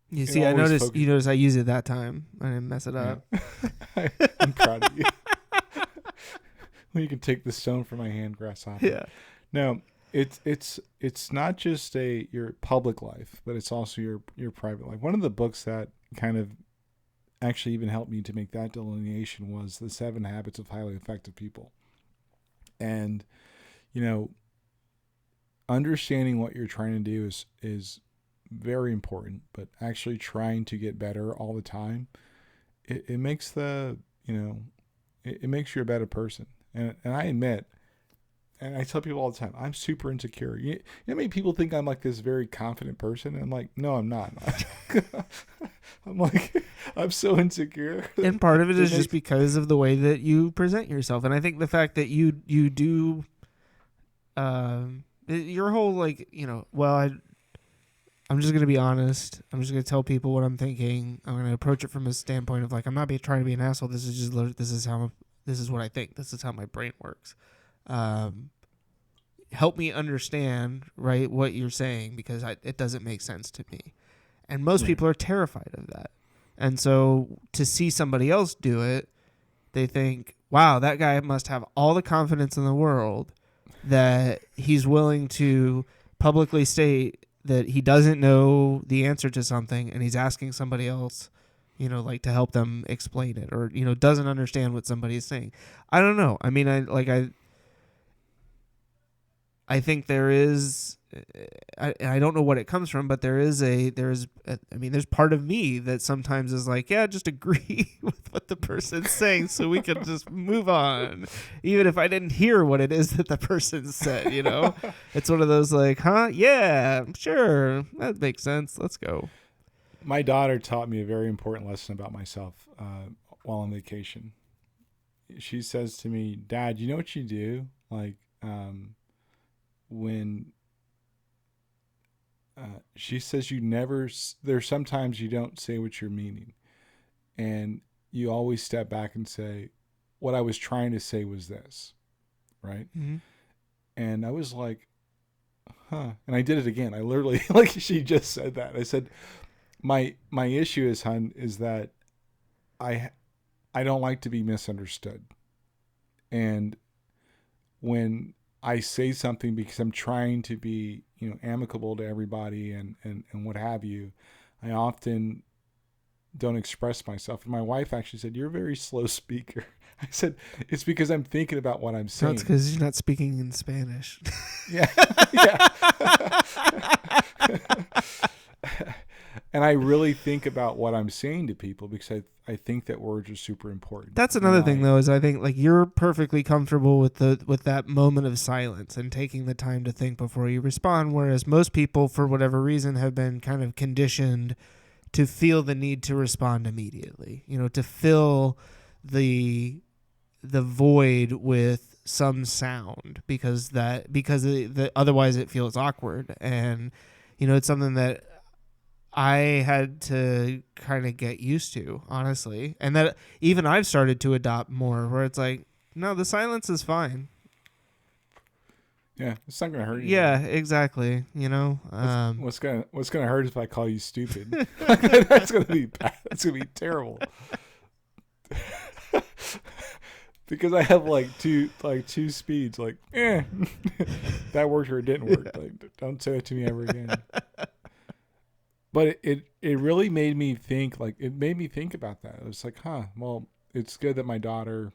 You see, I noticed, you notice I used it that time. I didn't mess it up. Yeah. I'm proud of you. You can take the stone from my hand, grasshopper. Yeah. No, it's not just your public life, but it's also your private life. One of the books that kind of actually even helped me to make that delineation was The 7 Habits of Highly Effective People. And, understanding what you're trying to do is very important, but actually trying to get better all the time, it makes it makes you a better person. And I admit, and I tell people all the time, I'm super insecure. You know how many people think I'm like this very confident person? And I'm like, no, I'm not. I'm like, I'm so insecure. And part of it is just because of the way that you present yourself. And I think the fact that you do, your whole, like, I'm just going to be honest. I'm just going to tell people what I'm thinking. I'm going to approach it from a standpoint of, like, I'm not trying to be an asshole. This is what I think. This is how my brain works. Help me understand, right, what you're saying, because it doesn't make sense to me. And most people are terrified of that. And so to see somebody else do it, they think, wow, that guy must have all the confidence in the world that he's willing to publicly state that he doesn't know the answer to something and he's asking somebody else, like, to help them explain it, or, doesn't understand what somebody is saying. I don't know. I mean, I think there is, I don't know what it comes from, but there's part of me that sometimes is like, yeah, just agree with what the person's saying so we can just move on, even if I didn't hear what it is that the person said, It's one of those, like, huh? Yeah, sure. That makes sense. Let's go. My daughter taught me a very important lesson about myself while on vacation. She says to me, Dad, you know what you do like when she says there's sometimes you don't say what you're meaning, and you always step back and say, what I was trying to say was this, right? Mm-hmm. And I was like, huh. And I did it again. I literally, like she just said that. I said, my issue is, hun, is that I don't like to be misunderstood. And when I say something because I'm trying to be, amicable to everybody and what have you, I often don't express myself. And my wife actually said, "You're a very slow speaker." I said, "It's because I'm thinking about what I'm saying." No, it's because you're not speaking in Spanish. Yeah. Yeah. And I really think about what I'm saying to people because I think that words are super important. That's another thing, though, is I think like you're perfectly comfortable with that moment of silence and taking the time to think before you respond, whereas most people, for whatever reason, have been kind of conditioned to feel the need to respond immediately. To fill the void with some sound because otherwise it feels awkward, and it's something that I had to kind of get used to, honestly. And that even I've started to adopt more where it's like, no, the silence is fine. Yeah, it's not going to hurt you. Yeah, exactly. What's going to hurt is if I call you stupid. That's going to be bad. That's going to be terrible. Because I have like two speeds, like, that worked or it didn't work. Yeah. Like, don't say that to me ever again. But it really made me think, about that. It was like, well, it's good that my daughter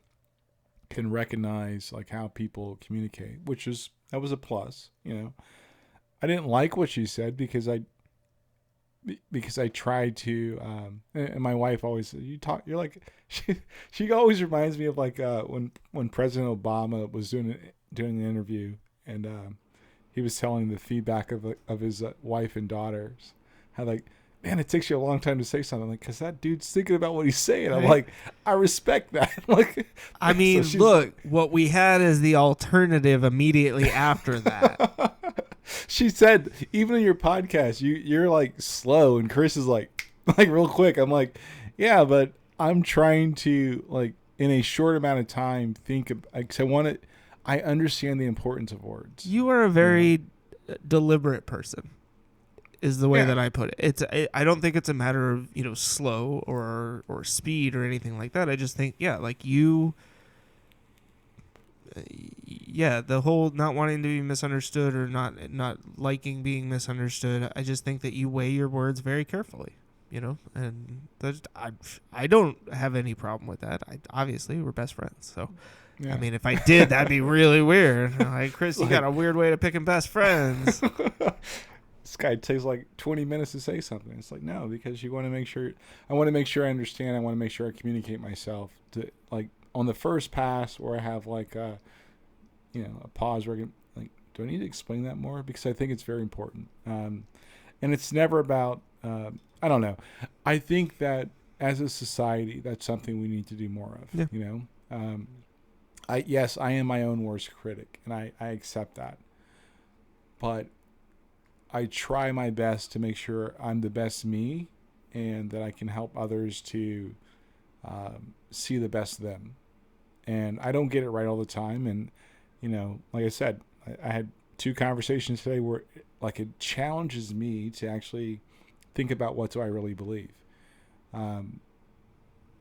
can recognize like how people communicate, that was a plus, I didn't like what she said because I tried to, and my wife always said, you're like, she always reminds me of like, when President Obama was doing an interview and, he was telling the feedback of his wife and daughters. How like, man, it takes you a long time to say something. Like, because that dude's thinking about what he's saying. I'm like, I respect that. Like, I mean, so look, what we had is the alternative immediately after that. She said, even in your podcast, you're like slow, and Chris is like real quick. I'm like, yeah, but I'm trying to like in a short amount of time think of, like, I understand the importance of words. You are a very deliberate person. Is the way that I put it. I don't think it's a matter of, slow or speed or anything like that. I just think, like you, the whole not wanting to be misunderstood or not liking being misunderstood. I just think that you weigh your words very carefully, and I don't have any problem with that. Obviously we're best friends. So, I mean, if I did, that'd be really weird. Like, Chris, you got a weird way of picking best friends. This guy takes like 20 minutes to say something. It's like, no, because I want to make sure I understand. I want to make sure I communicate myself to, like, on the first pass where I have like a pause where I can, like, do I need to explain that more? Because I think it's very important. And it's never about, I don't know. I think that as a society, that's something we need to do more of, I am my own worst critic, and I accept that. But I try my best to make sure I'm the best me and that I can help others to see the best of them. And I don't get it right all the time. And, like I said, I had 2 conversations today where like it challenges me to actually think about what do I really believe.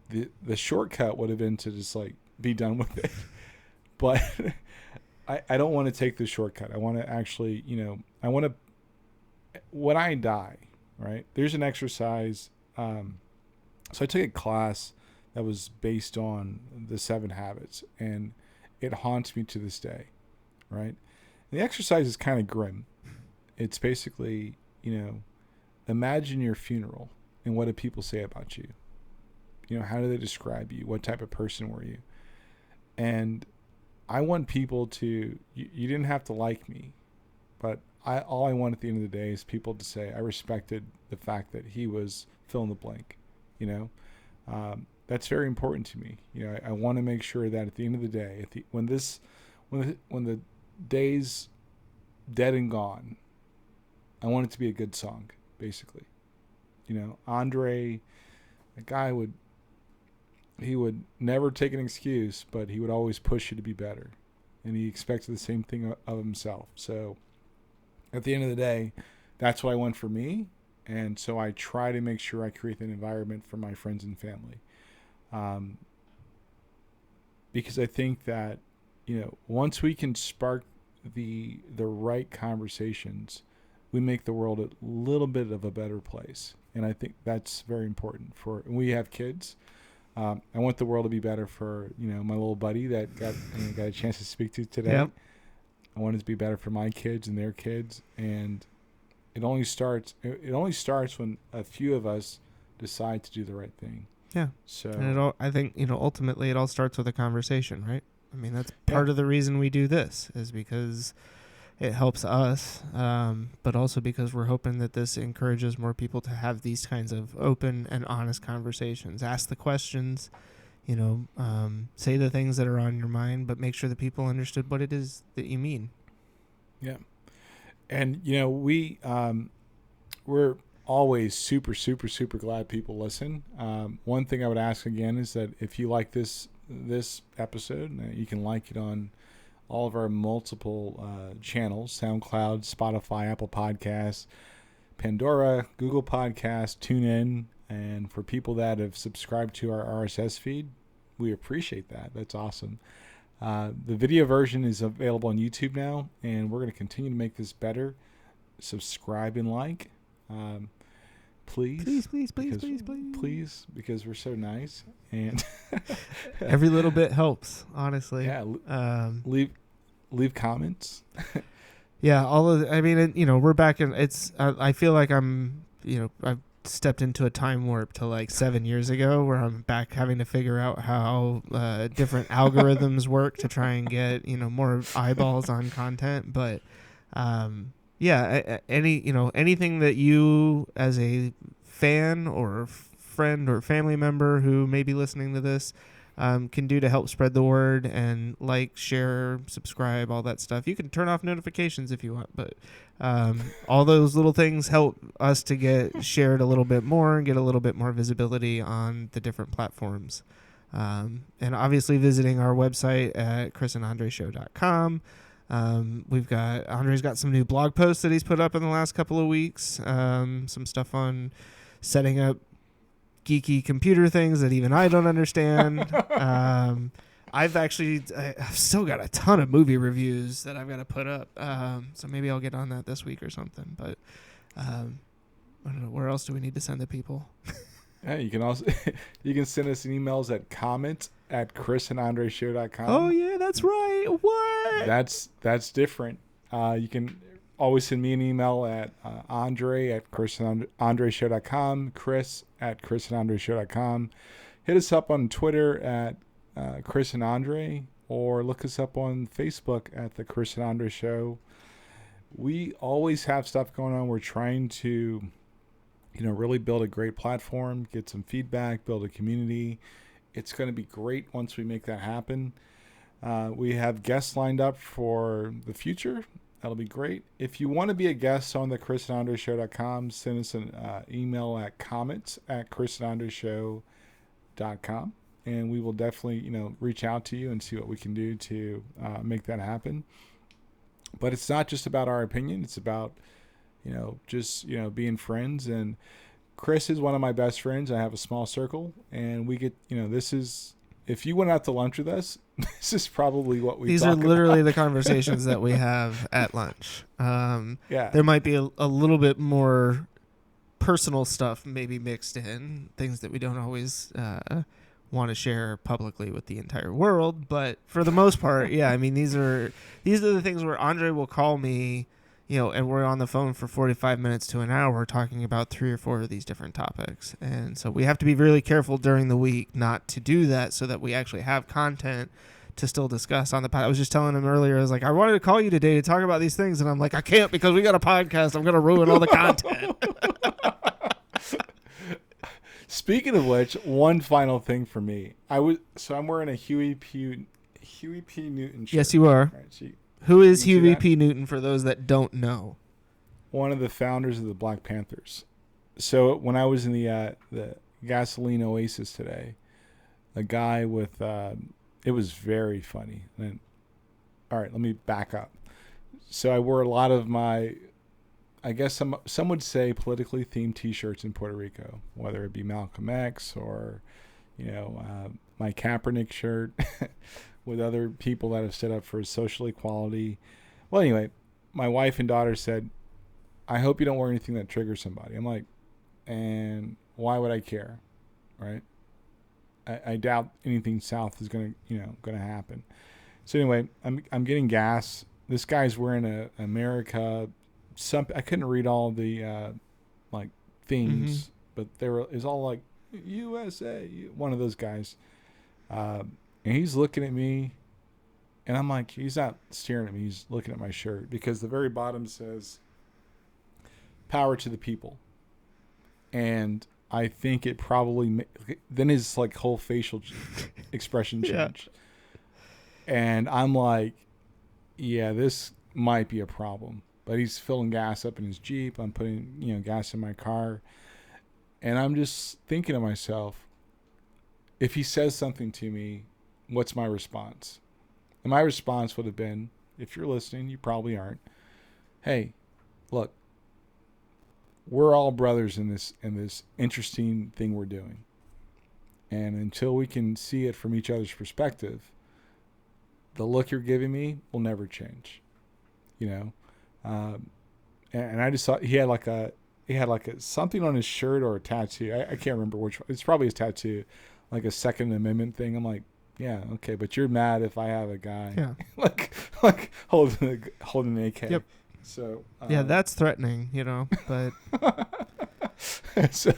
The shortcut would have been to just like be done with it. But I don't want to take the shortcut. I want to actually, when I die, right, there's an exercise. So I took a class that was based on the 7 habits, and it haunts me to this day, right? And the exercise is kind of grim. It's basically, imagine your funeral and what do people say about you? How do they describe you? What type of person were you? And I want people to, you didn't have to like me, but all I want at the end of the day is people to say I respected the fact that he was fill in the blank. That's very important to me. I want to make sure that at the end of the day, when when the day's dead and gone, I want it to be a good song, basically. You know, Andre, a guy would never take an excuse, but he would always push you to be better. And he expected the same thing of himself. So at the end of the day, that's what I want for me. And so I try to make sure I create an environment for my friends and family. Because I think that, you know, once we can spark the right conversations, we make the world a little bit of a better place. And I think that's very important we have kids. I want the world to be better for, you know, my little buddy that got a chance to speak to today. Yep. I want it to be better for my kids and their kids. And it only starts when a few of us decide to do the right thing. Yeah. So And I think, you know, ultimately it all starts with a conversation, right? I mean, that's part of the reason we do this, is because it helps us, but also because we're hoping that this encourages more people to have these kinds of open and honest conversations. Ask the questions, you know, say the things that are on your mind, but make sure that people understood what it is that you mean. Yeah. And, you know, we're always super, super, super glad people listen. One thing I would ask again is that if you like this episode, you can like it on all of our multiple channels: SoundCloud, Spotify, Apple Podcasts, Pandora, Google Podcasts, TuneIn. And for people that have subscribed to our RSS feed, we appreciate that. That's awesome. The video version is available on YouTube now, and we're going to continue to make this better. Subscribe and like. Please, because we're so nice. And Every little bit helps, honestly. Yeah. Leave comments. Yeah, you know, we're back in. I feel like I've stepped into a time warp to like 7 years ago, where I'm back having to figure out how different algorithms work to try and get, you know, more eyeballs on content. But yeah, anything that you as a fan or friend or family member who may be listening to this can do to help spread the word, and like, share, subscribe, all that stuff. You can turn off notifications if you want, but all those little things help us to get shared a little bit more and get a little bit more visibility on the different platforms. And obviously visiting our website at chrisandandreshow.com. Andre's got some new blog posts that he's put up in the last couple of weeks. Some stuff on setting up geeky computer things that even I don't understand. I've still got a ton of movie reviews that I've got to put up. So maybe I'll get on that this week or something. But I don't know. Where else do we need to send the people? Yeah, you can also send us emails at comments@chrisandandreshow.com. Oh yeah, that's right. What? That's different. You can always send me an email at andre@chrisandandreshow.com, chris@chrisandandreshow.com. Hit us up on Twitter at Chris and Andre, or look us up on Facebook at the Chris and Andre Show. We always have stuff going on. We're trying to, you know, really build a great platform, get some feedback, build a community. It's going to be great once we make that happen. We have guests lined up for the future. That'll be great. If you want to be a guest on the chrisandandreshow.com, send us an email at comments@chrisandandreshow.com, and we will definitely, you know, reach out to you and see what we can do to make that happen. But it's not just about our opinion. It's about, you know, just, you know, being friends. And Chris is one of my best friends. I have a small circle, and we get, you know, if you went out to lunch with us, this is probably what we These talk are literally about. the conversations that we have at lunch. Yeah. There might be a little bit more personal stuff maybe mixed in, things that we don't always want to share publicly with the entire world. But for the most part, yeah, I mean, these are the things where Andre will call me, you know, and we're on the phone for 45 minutes to an hour talking about 3 or 4 of these different topics. And so we have to be really careful during the week not to do that, so that we actually have content to still discuss on the pod. I was just telling him earlier, I was like, I wanted to call you today to talk about these things, and I'm like, I can't, because we got a podcast. I'm going to ruin all the content. Speaking of which, one final thing for me. I'm wearing a Huey Huey P. Newton shirt. Yes, you are. Right, so Who is You can see Huey that? P. Newton for those that don't know? one of the founders of the Black Panthers. So when I was in the gasoline oasis today, a guy with it was very funny. And all right, let me back up. So I wore a lot of my, I guess some would say politically themed T-shirts in Puerto Rico, whether it be Malcolm X or, my Kaepernick shirt with other people that have stood up for social equality. Well, anyway, my wife and daughter said, I hope you don't wear anything that triggers somebody. I'm like, and why would I care, right? I doubt anything south is gonna happen. So anyway, I'm getting gas. This guy's wearing a America. I couldn't read all the things, but it's all like USA. One of those guys, and he's looking at me, and I'm like, he's not staring at me. He's looking at my shirt because the very bottom says "Power to the people," and I think it probably then his whole facial expression changed, and I'm like, yeah, this might be a problem. But he's filling gas up in his Jeep. I'm putting gas in my car, and I'm just thinking to myself, if he says something to me, what's my response? And my response would have been, if you're listening, you probably aren't. Hey, look. We're all brothers in this interesting thing we're doing. And until we can see it from each other's perspective, the look you're giving me will never change. And I just thought he had something on his shirt or a tattoo. I can't remember which one. It's probably his tattoo, like a Second Amendment thing. I'm like, yeah, okay, but you're mad if I have a guy like holding an AK. Yep. So Yeah, that's threatening, but so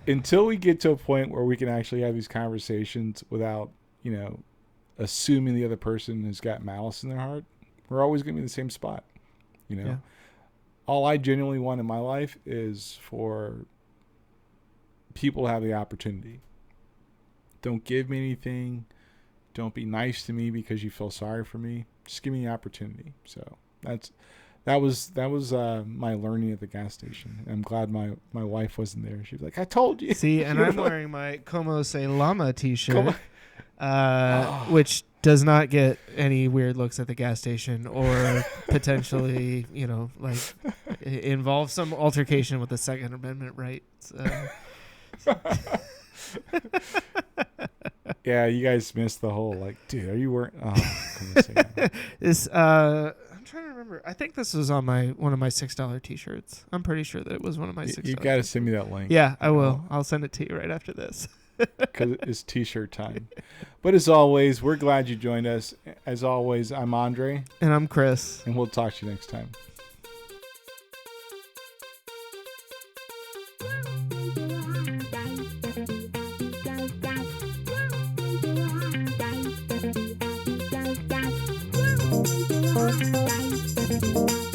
until we get to a point where we can actually have these conversations without, assuming the other person has got malice in their heart, we're always going to be in the same spot. Yeah. All I genuinely want in my life is for people to have the opportunity. Don't give me anything. Don't be nice to me because you feel sorry for me. Just give me the opportunity. So that was my learning at the gas station. I'm glad my wife wasn't there. She was like, I told you. See, and I'm wearing my Como Se Llama t-shirt, which does not get any weird looks at the gas station or potentially, involve some altercation with the Second Amendment rights. Yeah, you guys missed the whole dude, are you wearing? This I'm trying to remember. I think this was on one of my $6 t-shirts. I'm pretty sure that it was one of my $6. You got to send me that link. Yeah, I will. I'll send it to you right after this. Because it's t-shirt time. But as always, we're glad you joined us. As always, I'm Andre. And I'm Chris. And we'll talk to you next time. Thank you.